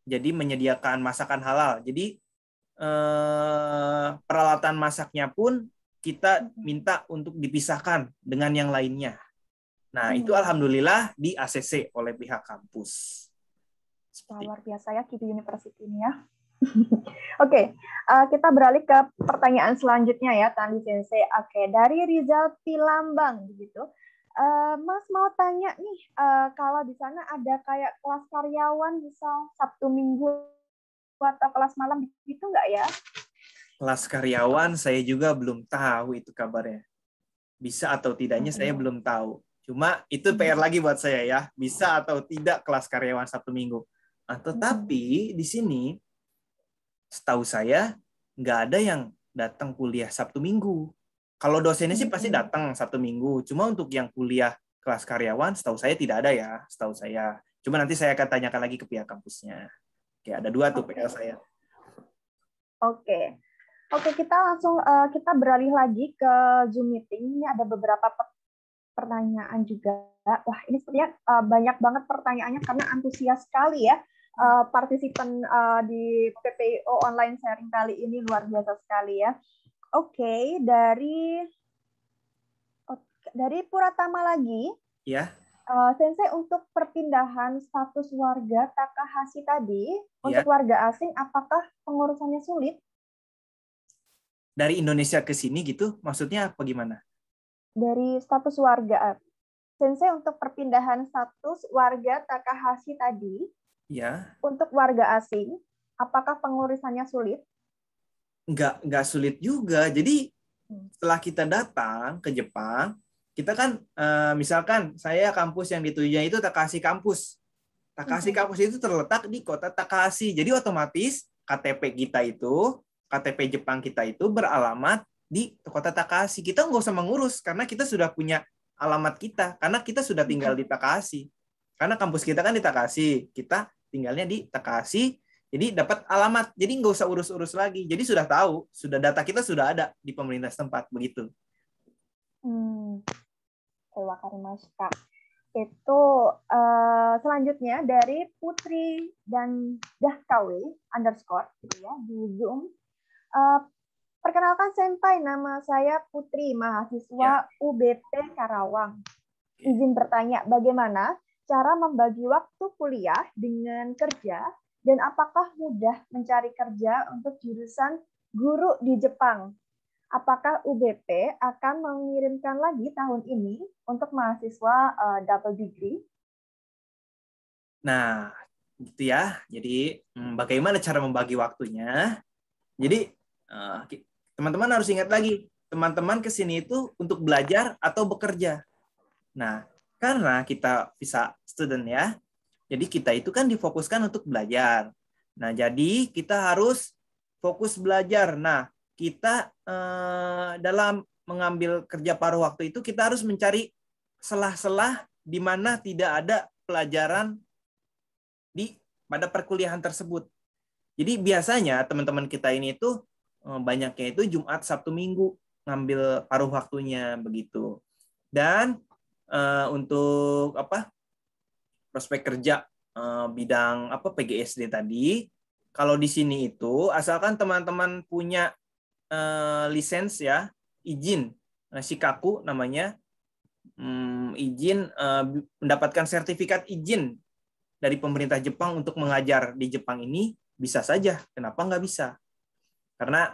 Jadi menyediakan masakan halal. Jadi peralatan masaknya pun kita minta untuk dipisahkan dengan yang lainnya. Nah, itu alhamdulillah di ACC oleh pihak kampus. Luar biasa ya KB University ini ya. Oke, kita beralih ke pertanyaan selanjutnya ya, Tani Sensei. Oke, dari Rizal Pilambang begitu. Mas mau tanya nih, kalau di sana ada kayak kelas karyawan misal Sabtu Minggu atau kelas malam gitu nggak ya? Kelas karyawan saya juga belum tahu itu kabarnya. Bisa atau tidaknya saya belum tahu. Cuma itu PR lagi buat saya ya, bisa atau tidak kelas karyawan Sabtu Minggu. Tetapi di sini setahu saya nggak ada yang datang kuliah Sabtu Minggu. Kalau dosennya sih pasti datang Sabtu Minggu. Cuma untuk yang kuliah kelas karyawan, setahu saya tidak ada ya. Setahu saya. Cuma nanti saya akan tanyakan lagi ke pihak kampusnya. Oke, ada 2 tuh PR saya. Oke, kita langsung kita beralih lagi ke Zoom meeting. Ini ada beberapa pertanyaan juga. Wah, ini sepertinya banyak banget pertanyaannya karena antusias sekali ya. Partisipan di PPIO online sharing kali ini luar biasa sekali ya. Oke, dari Puratama lagi. Ya. Sensei, untuk perpindahan status warga Takahashi tadi, untuk warga asing, apakah pengurusannya sulit? Dari Indonesia ke sini gitu? Maksudnya apa gimana? Dari status warga. Sensei, untuk perpindahan status warga Takahashi tadi, untuk warga asing, apakah pengurusannya sulit? Nggak sulit juga. Jadi setelah kita datang ke Jepang, kita kan misalkan saya kampus yang ditujunya itu Takahashi kampus. Takahashi kampus itu terletak di kota Takahashi. Jadi otomatis KTP kita itu, KTP Jepang kita itu beralamat di kota Takahashi. Kita nggak usah mengurus karena kita sudah punya alamat kita. Karena kita sudah tinggal di Takahashi. Karena kampus kita kan di Takahashi. Kita tinggalnya di Takahashi. Jadi dapat alamat. Jadi nggak usah urus-urus lagi. Jadi sudah tahu, data kita sudah ada di pemerintah setempat. Begitu. Wakarimashita. Itu selanjutnya dari Putri dan Dahkawi _ gitu ya di Zoom. Perkenalkan Senpai, nama saya Putri, mahasiswa UBT Karawang. Izin bertanya, bagaimana cara membagi waktu kuliah dengan kerja dan apakah mudah mencari kerja untuk jurusan guru di Jepang? Apakah UBP akan mengirimkan lagi tahun ini untuk mahasiswa double degree? Nah, gitu ya. Jadi, bagaimana cara membagi waktunya? Jadi, teman-teman harus ingat lagi, teman-teman ke sini itu untuk belajar atau bekerja. Nah, karena kita visa student ya, jadi kita itu kan difokuskan untuk belajar. Nah, jadi kita harus fokus belajar. Nah, kita dalam mengambil kerja paruh waktu itu kita harus mencari celah-celah di mana tidak ada pelajaran pada perkuliahan tersebut. Jadi biasanya teman-teman kita ini itu banyaknya itu Jumat, Sabtu, Minggu ngambil paruh waktunya begitu. Dan untuk prospek kerja bidang PGSD tadi, kalau di sini itu asalkan teman-teman punya lisens ya, izin Shikaku namanya, izin mendapatkan sertifikat izin dari pemerintah Jepang untuk mengajar di Jepang ini, bisa saja. Kenapa nggak bisa? Karena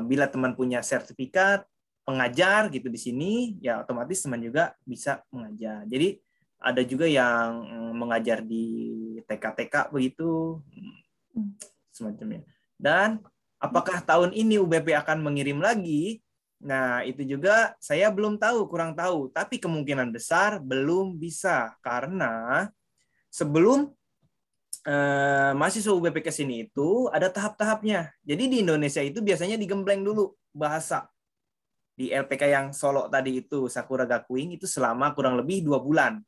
bila teman punya sertifikat pengajar gitu di sini, ya otomatis teman juga bisa mengajar. Jadi ada juga yang mengajar di TK-TK begitu, semacamnya. Dan apakah tahun ini UBP akan mengirim lagi? Nah, itu juga saya belum tahu, kurang tahu. Tapi kemungkinan besar belum bisa. Karena sebelum mahasiswa UBP ke sini itu ada tahap-tahapnya. Jadi di Indonesia itu biasanya digembleng dulu bahasa. Di LPK yang Solo tadi itu, Sakura Gakuin, itu selama kurang lebih 2 bulan.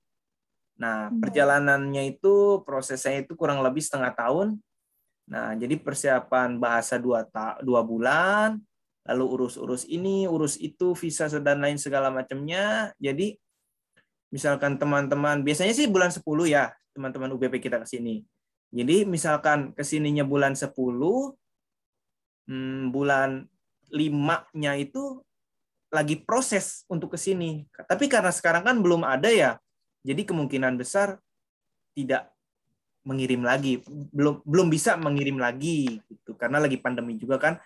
Nah, perjalanannya itu, prosesnya itu kurang lebih setengah tahun. Nah, jadi persiapan bahasa 2 bulan, lalu urus-urus ini, urus itu, visa dan lain segala macamnya. Jadi, misalkan teman-teman, biasanya sih bulan 10 ya, teman-teman UBP kita ke sini. Jadi, misalkan kesininya bulan 10, bulan 5-nya itu lagi proses untuk ke sini. Tapi karena sekarang kan belum ada ya, jadi kemungkinan besar tidak mengirim lagi, belum bisa mengirim lagi gitu. Karena lagi pandemi juga kan,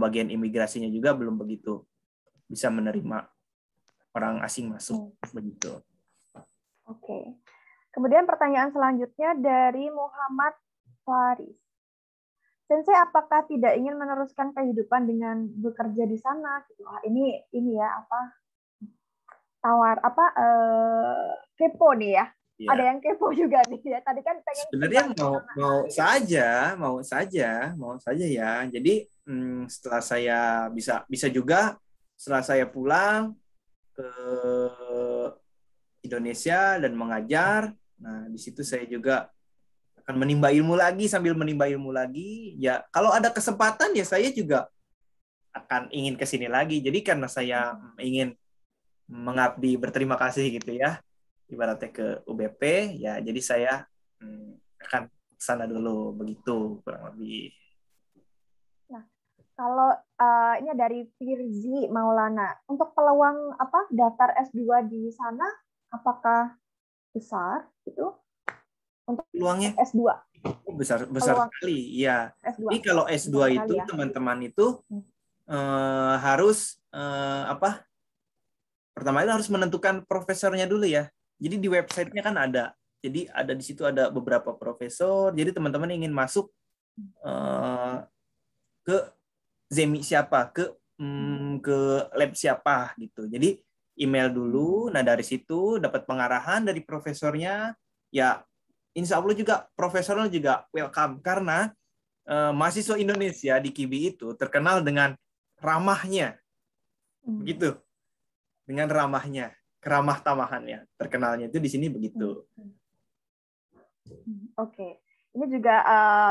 bagian imigrasinya juga belum begitu bisa menerima orang asing masuk begitu. Oke. Kemudian pertanyaan selanjutnya dari Muhammad Faris. Sensei, apakah tidak ingin meneruskan kehidupan dengan bekerja di sana? Gitu. Ini ya kepo nih ya. Ya. Ada yang kepo juga nih ya. Tadi kan pengen sebenarnya mau saja ya. Jadi setelah saya bisa juga setelah saya pulang ke Indonesia dan mengajar. Nah, di situ saya juga akan menimba ilmu lagi, sambil menimba ilmu lagi. Ya, kalau ada kesempatan ya saya juga akan ingin ke sini lagi. Jadi karena saya ingin mengabdi, berterima kasih gitu ya, ibaratnya ke UBP, ya jadi saya akan sana dulu begitu kurang lebih. Nah, kalau ini dari Firzi Maulana, untuk peluang daftar S2 di sana apakah besar itu? Untuk peluangnya S2 besar sekali ya. Jadi kalau S2 itu ya, teman-teman itu harus pertama itu harus menentukan profesornya dulu ya. Jadi di websitenya kan ada. Jadi ada di situ ada beberapa profesor. Jadi teman-teman ingin masuk ke Zemi siapa, ke lab siapa gitu. Jadi email dulu. Nah dari situ dapat pengarahan dari profesornya. Ya insya Allah juga profesornya juga welcome karena mahasiswa Indonesia di KIBI itu terkenal dengan ramahnya, begitu, dengan ramahnya, keramah tamahannya, terkenalnya itu di sini begitu. Oke, ini juga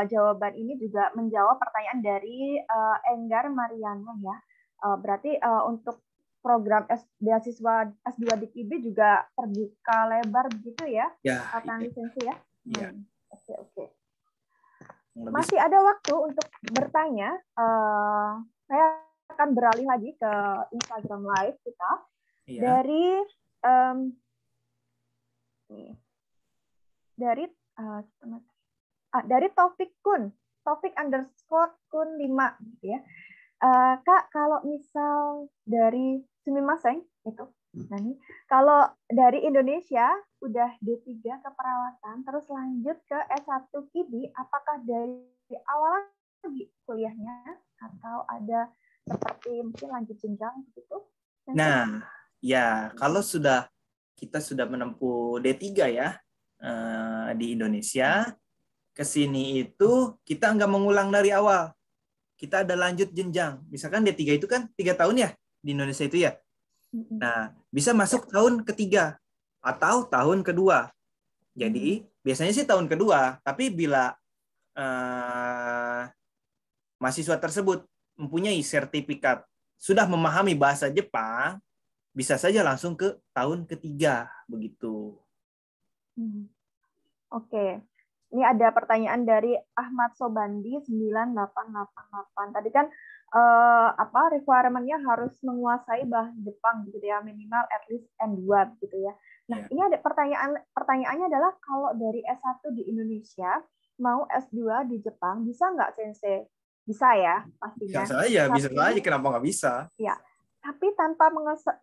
jawaban ini juga menjawab pertanyaan dari Enggar Mariana ya. Berarti untuk program beasiswa S2 di KIBI juga terbuka lebar begitu ya? Akan lisensi ya? Iya. Oke. Masih ada waktu untuk bertanya. Saya akan beralih lagi ke Instagram Live kita. Iya. Dari Taufik Kun, Taufik_Kun 5 gitu ya. Kak, kalau misal dari Sumimasen itu, kalau dari Indonesia udah D3 keperawatan, terus lanjut ke S1 KIBI, apakah dari awal lagi kuliahnya atau ada seperti mungkin lanjut jenjang gitu? Nah, ya kalau kita sudah menempuh D3 ya di Indonesia, ke sini itu kita nggak mengulang dari awal. Kita ada lanjut jenjang. Misalkan D3 itu kan 3 tahun ya di Indonesia itu ya. Nah, bisa masuk tahun ketiga atau tahun kedua. Jadi, biasanya sih tahun kedua. Tapi bila mahasiswa tersebut mempunyai sertifikat sudah memahami bahasa Jepang, bisa saja langsung ke tahun ketiga. Begitu. Oke. Ini ada pertanyaan dari Ahmad Sobandi 9888. Tadi kan requirement-nya harus menguasai bahasa Jepang gitu ya, minimal at least N2 gitu ya. Nah, ini ada pertanyaannya adalah kalau dari S1 di Indonesia mau S2 di Jepang bisa nggak Sensei? Bisa ya, pastinya. Bisa saja, kenapa nggak bisa? Ya, tapi tanpa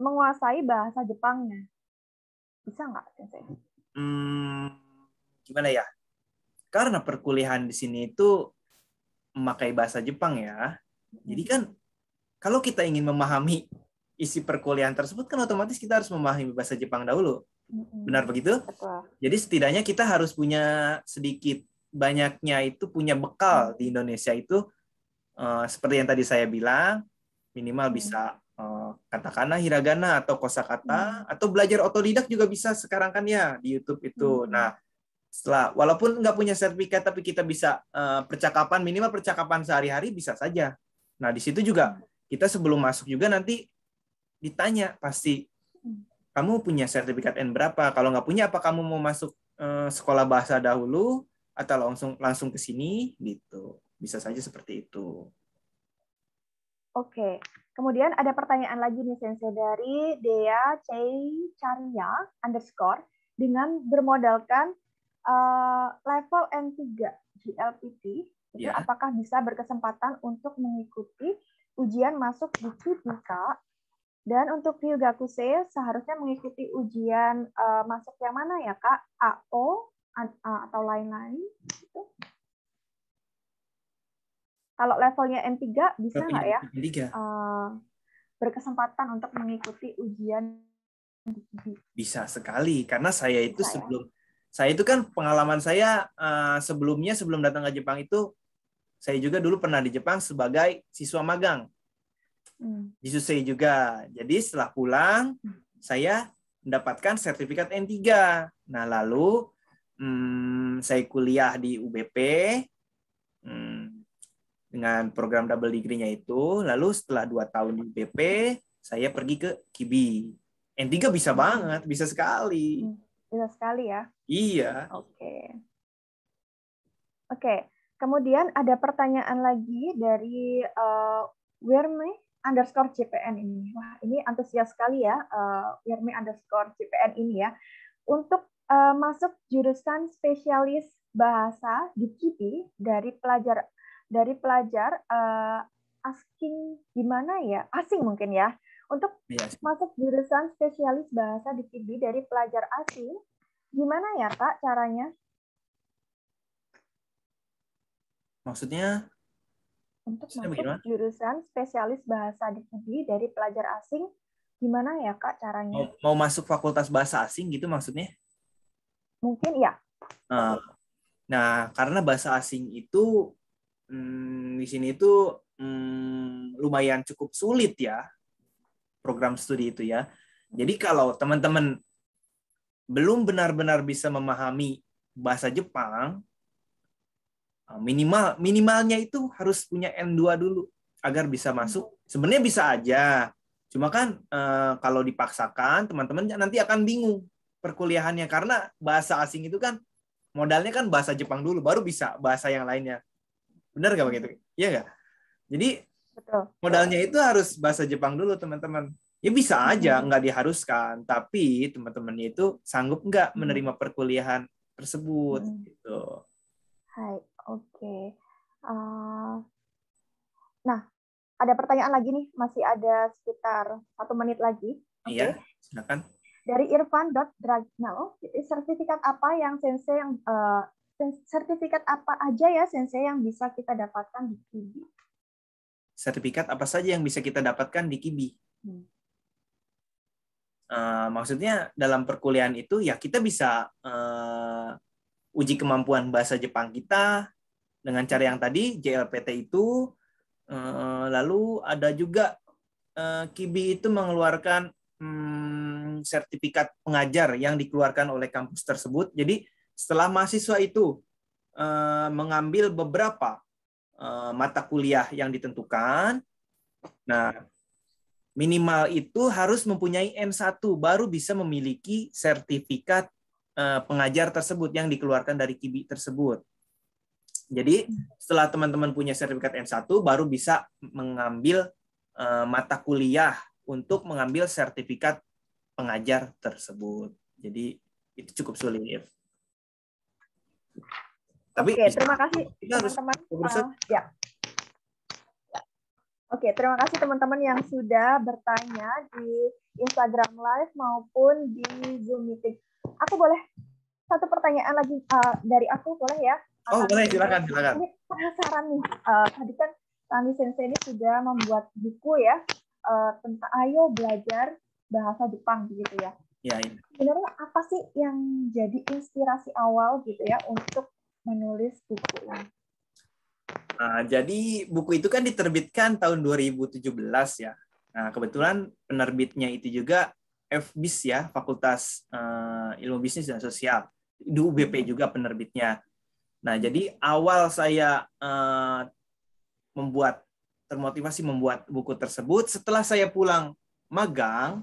menguasai bahasa Jepangnya. Bisa nggak Sensei? Gimana ya? Karena perkuliahan di sini itu memakai bahasa Jepang ya. Jadi kan kalau kita ingin memahami isi perkuliahan tersebut kan otomatis kita harus memahami bahasa Jepang dahulu. Benar begitu? Betul. Jadi setidaknya kita harus punya sedikit banyaknya itu punya bekal di Indonesia itu seperti yang tadi saya bilang, minimal bisa katakana, hiragana atau kosakata, atau belajar otodidak juga bisa sekarang kan ya di YouTube itu. Nah, setelah walaupun nggak punya sertifikat tapi kita bisa percakapan, minimal percakapan sehari-hari bisa saja. Nah, di situ juga kita sebelum masuk juga nanti ditanya pasti, kamu punya sertifikat N berapa? Kalau nggak punya, apa kamu mau masuk sekolah bahasa dahulu atau langsung ke sini gitu. Bisa saja seperti itu. Oke. Kemudian ada pertanyaan lagi nih Sensei dari Dea Carya _ dengan bermodalkan level N3 GLPT, itu Ya. apakah bisa berkesempatan untuk mengikuti ujian masuk di KIBI? Dan untuk Ryugakusei seharusnya mengikuti ujian masuk yang mana ya Kak? AO atau lain-lain? Gitu. Kalau levelnya N3 bisa nggak ya berkesempatan untuk mengikuti ujian di KIBI? Bisa sekali, karena saya itu saya itu kan pengalaman saya sebelum datang ke Jepang itu, saya juga dulu pernah di Jepang sebagai siswa magang. Di Susei juga. Jadi setelah pulang, saya mendapatkan sertifikat N3. Nah, lalu saya kuliah di UBP dengan program double degree-nya itu. Lalu setelah 2 tahun di UBP, saya pergi ke KIBI. N3 bisa banget, bisa sekali. Bisa sekali ya? Iya. Oke. Kemudian ada pertanyaan lagi dari Wirme _CPN ini. Wah, ini antusias sekali ya, Wirme _CPN ini ya. Untuk masuk jurusan spesialis bahasa di KIBI dari pelajar asing gimana ya? Asing mungkin ya. Untuk masuk jurusan spesialis bahasa di KIBI dari pelajar asing, gimana ya Kak caranya? Maksudnya? Untuk masuk jurusan spesialis bahasa di KIBI dari pelajar asing, gimana ya Kak caranya? Mau masuk fakultas bahasa asing gitu maksudnya? Mungkin ya. Nah, karena bahasa asing itu di sini itu lumayan cukup sulit ya, program studi itu ya. Jadi kalau teman-teman belum benar-benar bisa memahami bahasa Jepang, minimalnya itu harus punya N2 dulu agar bisa masuk. Sebenarnya bisa aja, cuma kan kalau dipaksakan teman-teman nanti akan bingung perkuliahannya, karena bahasa asing itu kan modalnya kan bahasa Jepang dulu baru bisa bahasa yang lainnya. Benar nggak begitu? Iya nggak? Jadi modalnya itu harus bahasa Jepang dulu teman-teman. Ya bisa aja, nggak diharuskan, tapi teman-temannya itu sanggup nggak menerima perkuliahan tersebut gitu. Hai, oke. Nah, ada pertanyaan lagi nih, masih ada sekitar 1 menit lagi. Iya, silakan. Dari Irfan.Dragnal, sertifikat apa sertifikat apa aja ya Sensei yang bisa kita dapatkan di KIBI? Sertifikat apa saja yang bisa kita dapatkan di KIBI? Maksudnya dalam perkuliahan itu ya kita bisa uji kemampuan bahasa Jepang kita dengan cara yang tadi JLPT itu, lalu ada juga KIBI itu mengeluarkan sertifikat pengajar yang dikeluarkan oleh kampus tersebut. Jadi setelah mahasiswa itu mengambil beberapa mata kuliah yang ditentukan, nah minimal itu harus mempunyai N1 baru bisa memiliki sertifikat pengajar tersebut yang dikeluarkan dari KIBI tersebut. Jadi setelah teman-teman punya sertifikat N1 baru bisa mengambil mata kuliah untuk mengambil sertifikat pengajar tersebut. Jadi itu cukup sulit. Tapi terima kasih teman-teman. Ya. Oke, terima kasih teman-teman yang sudah bertanya di Instagram Live maupun di Zoom Meeting. Aku boleh satu pertanyaan lagi dari aku, boleh ya? Oh, boleh, silakan. Ini penasaran nih. Tadi kan Tani Sensei ini sudah membuat buku ya tentang ayo belajar bahasa Jepang gitu ya. Ya. Sebenarnya apa sih yang jadi inspirasi awal gitu ya untuk menulis buku ini? Nah, jadi buku itu kan diterbitkan tahun 2017 ya. Nah, kebetulan penerbitnya itu juga FBIS ya, Fakultas Ilmu Bisnis dan Sosial. Di UBP juga penerbitnya. Nah, jadi awal saya termotivasi membuat buku tersebut setelah saya pulang magang.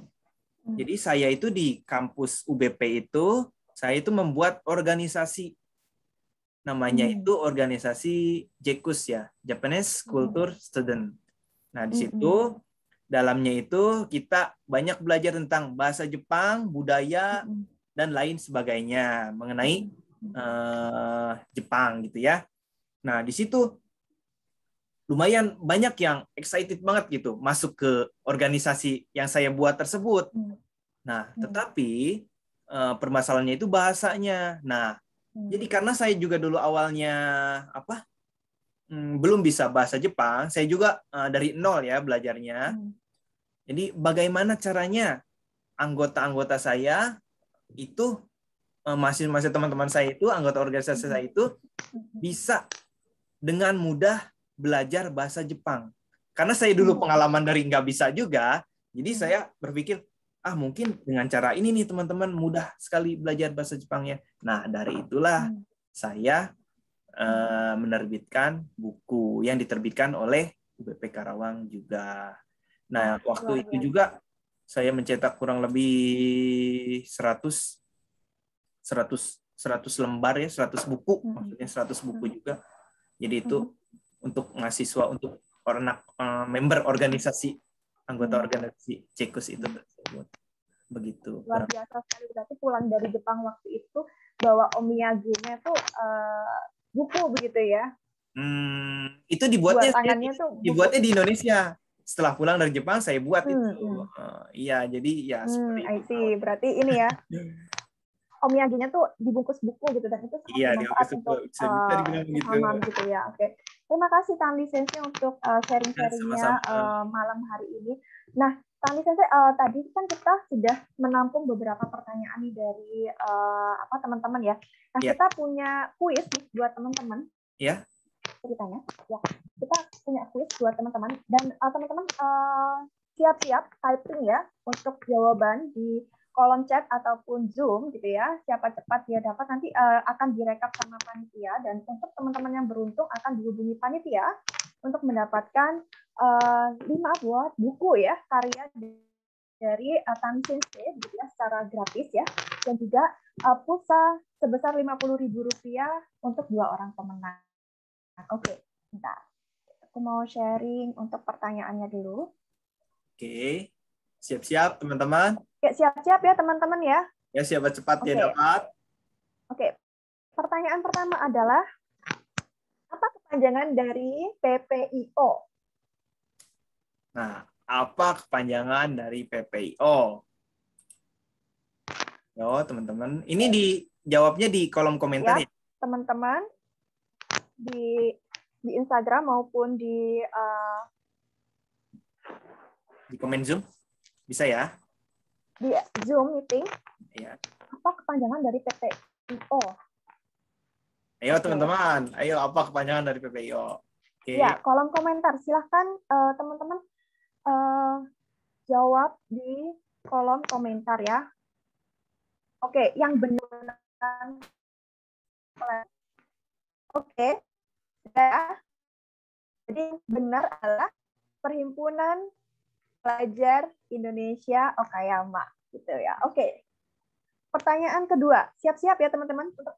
Jadi saya itu di kampus UBP itu, saya itu membuat organisasi. Namanya itu organisasi JCUS ya, Japanese Culture Student. Nah, di situ dalamnya itu kita banyak belajar tentang bahasa Jepang, budaya, dan lain sebagainya mengenai Jepang gitu ya. Nah, di situ lumayan banyak yang excited banget gitu masuk ke organisasi yang saya buat tersebut. Nah, tetapi permasalahannya itu bahasanya. Nah, jadi karena saya juga dulu awalnya belum bisa bahasa Jepang, saya juga dari nol ya belajarnya. Jadi bagaimana caranya anggota-anggota saya itu mahasiswa teman-teman saya itu, anggota organisasi saya itu bisa dengan mudah belajar bahasa Jepang. Karena saya dulu pengalaman dari nggak bisa juga, jadi saya berpikir, mungkin dengan cara ini nih teman-teman mudah sekali belajar bahasa Jepangnya. Nah, dari itulah saya menerbitkan buku yang diterbitkan oleh UBP Karawang juga. Nah, waktu itu juga saya mencetak kurang lebih 100 lembar ya, 100 buku, maksudnya 100 buku juga. Jadi itu untuk mahasiswa, untuk member organisasi, anggota organisasi JCUS itu tersebut. Begitu. Luar biasa sekali, berarti pulang dari Jepang waktu itu bawa omiyage-nya tuh buku begitu ya? Itu dibuatnya di Indonesia. Setelah pulang dari Jepang saya buat itu. Iya, jadi ya seperti itu. I see. Berarti ini ya. Omiyage-nya tuh dibungkus buku gitu, dan itu sangat bermanfaat untuk pemahaman gitu ya. Oke. Terima kasih Tanli Sensei untuk sharing-sharingnya malam hari ini. Nah, Tanli Sensei, tadi kan kita sudah menampung beberapa pertanyaan nih dari teman-teman ya. Nah, kita punya kuis nih buat teman-teman. Iya. Ceritanya, ya. Kita punya kuis buat teman-teman, dan teman-teman siap-siap typing ya untuk jawaban di kolom chat ataupun Zoom gitu ya. Siapa cepat dia dapat, nanti akan direkap sama panitia, dan untuk teman-teman yang beruntung akan dihubungi panitia untuk mendapatkan 5 buah buku ya, karya dari Tanli Sensei gitu ya, secara gratis ya, dan juga pulsa sebesar Rp50.000 untuk 2 orang pemenang. Oke, bentar. Aku mau sharing untuk pertanyaannya dulu. Oke. Siap-siap teman-teman. Ya, siap-siap ya teman-teman ya. Ya, siapa cepat dia dapat. Oke. Pertanyaan pertama adalah, apa kepanjangan dari PPIO? Nah, apa kepanjangan dari PPIO? Yo, teman-teman. Ini dijawabnya di kolom komentar ya. Teman-teman, di Instagram maupun di komen Zoom. Bisa ya? Di Zoom meeting. Ya. Apa kepanjangan dari PPIO? Ayo teman-teman, ayo apa kepanjangan dari PPIO? Ya, kolom komentar. Silahkan teman-teman jawab di kolom komentar ya. Oke, yang benar. Oke, ya. Jadi benar adalah Perhimpunan Pelajar Indonesia Okayama, gitu ya. Oke. Pertanyaan kedua, siap-siap ya teman-teman. Untuk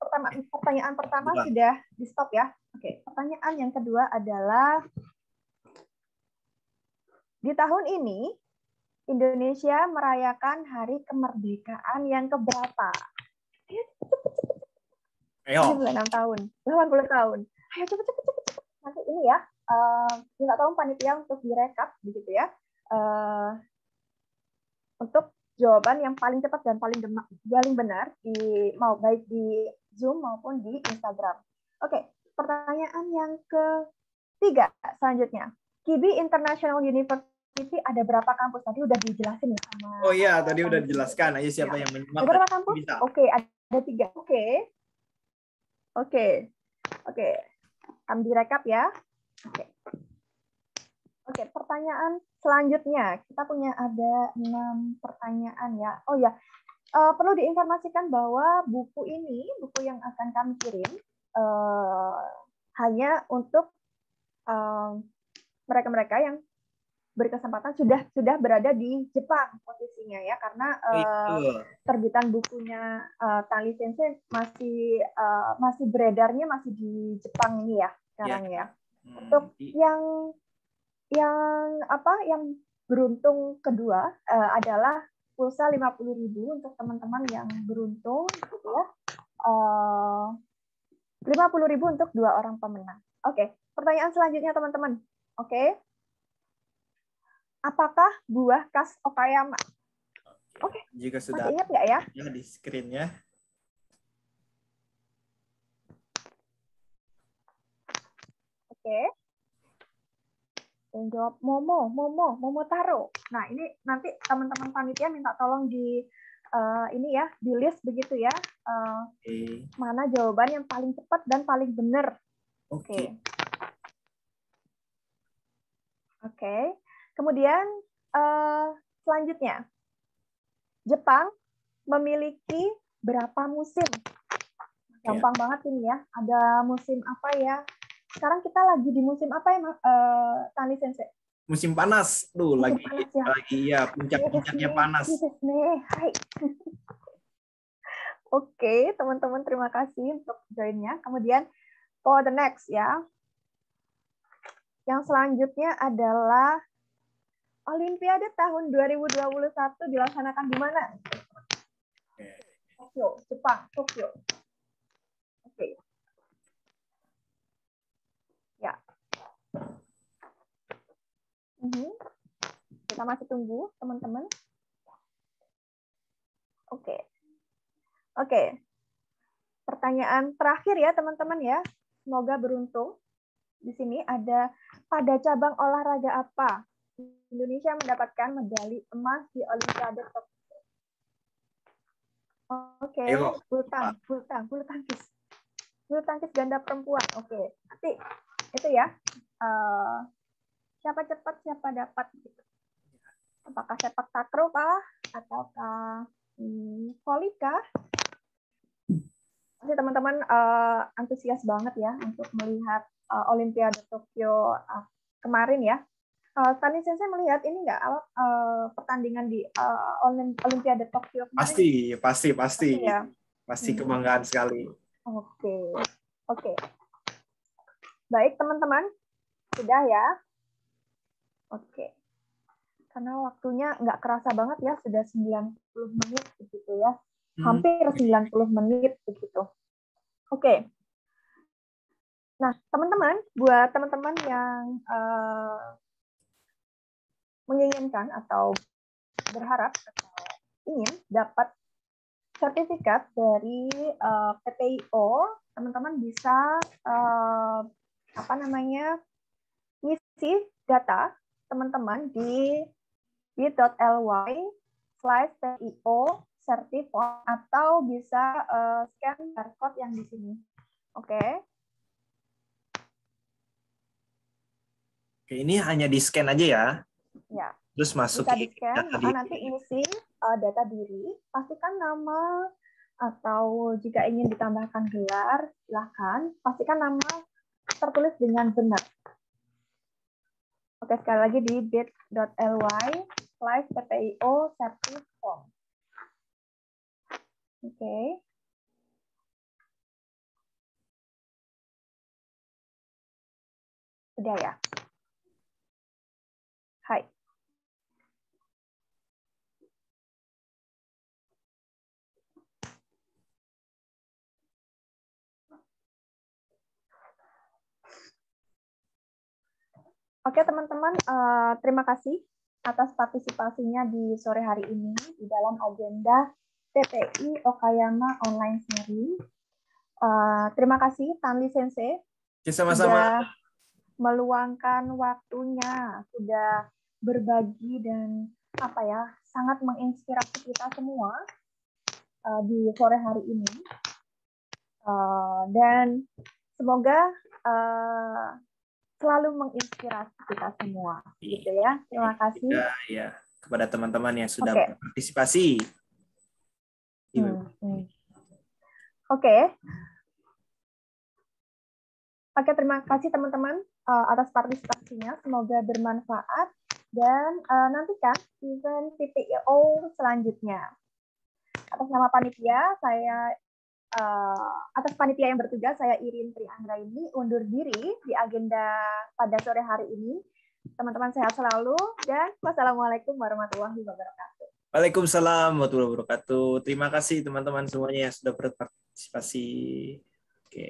pertanyaan pertama sudah di stop ya. Oke, pertanyaan yang kedua adalah, di tahun ini Indonesia merayakan Hari Kemerdekaan yang keberapa? Ayo. 96 tahun, 80 tahun. Ayo cepet. Nanti ini ya, minta tolong panitia untuk direkap begitu ya. Untuk jawaban yang paling cepat dan paling benar baik di Zoom maupun di Instagram. Oke, pertanyaan yang ketiga selanjutnya. Kibi International University ada berapa kampus? Tadi udah dijelasin ya sama. Oh iya, tadi udah dijelaskan. Ayo siapa yang menyimak? Ada berapa kampus? Oke, ada 3. Oke. Oke, kami direkap ya. Oke, pertanyaan selanjutnya. Kita punya ada 6 pertanyaan ya. Oh ya, perlu diinformasikan bahwa buku ini, buku yang akan kami kirim, hanya untuk mereka-mereka yang berkesempatan sudah berada di Jepang posisinya ya, karena terbitan bukunya Tali Sensei masih beredarnya masih di Jepang ini ya sekarang ya. Untuk yang beruntung kedua adalah pulsa 50.000 untuk teman-teman yang beruntung gitu ya. 50.000 untuk 2 orang pemenang. Oke, pertanyaan selanjutnya teman-teman. Oke. Apakah buah khas Okayama? Oke. Jika sudah masih ingat nggak ya? Ya di screen-nya. Oke. Yang jawab Momotaro. Nah, ini nanti teman-teman panitia minta tolong di ini ya, di list begitu ya. Mana jawaban yang paling cepat dan paling benar. Oke. Kemudian selanjutnya, Jepang memiliki berapa musim? Gampang banget ini ya. Ada musim apa ya? Sekarang kita lagi di musim apa ya, Tani Sensei? Musim panas. Musim panas, ya. Lagi ya, puncak-puncaknya panas. Hai. Oke, teman-teman terima kasih untuk join-nya. Kemudian for the next ya. Yang selanjutnya adalah Olimpiade tahun 2021 dilaksanakan di mana? Tokyo, Jepang, Tokyo. Oke. Ya. Kita masih tunggu, teman-teman. Oke. Pertanyaan terakhir ya, teman-teman ya. Semoga beruntung. Di sini ada, pada cabang olahraga apa Indonesia mendapatkan medali emas di Olimpiade Tokyo? Oke, bulu tangkis. Bulu tangkis ganda perempuan. Oke. Nanti itu ya. Siapa cepat, siapa dapat gitu. Apakah sepak takraw kah ataukah voli kah? Pasti teman-teman antusias banget ya untuk melihat Olimpiade Tokyo kemarin ya. Tani Sensei melihat ini nggak pertandingan di Olimpiade Tokyo kemarin? Pasti ya. Pasti kebanggaan sekali. Oke. Baik teman-teman, sudah ya. Oke. Karena waktunya nggak kerasa banget ya, sudah 90 menit begitu ya. Hampir 90 menit begitu. Oke. Nah, teman-teman, buat teman-teman yang menginginkan atau berharap atau ingin dapat sertifikat dari PTIO, teman-teman bisa ngisi data teman-teman di bit.ly/PTIO certiform atau bisa scan barcode yang di sini. Oke, ini hanya di scan aja ya. Ya. Terus masuk bisa di scan, nanti isi data diri, pastikan nama atau jika ingin ditambahkan gelar, silahkan pastikan nama tertulis dengan benar. Oke, sekali lagi di bit.ly/PTIO certiform. Oke. Sudah ya? Hai. Oke, teman-teman, terima kasih atas partisipasinya di sore hari ini di dalam agenda TPI Okayama Online Series. Terima kasih Tanli Sensei Sama-sama. Sudah meluangkan waktunya, sudah berbagi dan sangat menginspirasi kita semua di sore hari ini. Dan semoga selalu menginspirasi kita semua, gitu ya. Terima kasih. Ya, kepada teman-teman yang sudah Oke. berpartisipasi. Oke. Oke, terima kasih teman-teman atas partisipasinya. Semoga bermanfaat dan nantikan event TPIO selanjutnya. Atas nama panitia, atas panitia yang bertugas, saya Irin Trianggraini undur diri di agenda pada sore hari ini. Teman-teman sehat selalu dan wassalamualaikum warahmatullahi wabarakatuh. Waalaikumsalam warahmatullahi wabarakatuh. Terima kasih teman-teman semuanya yang sudah berpartisipasi. Oke.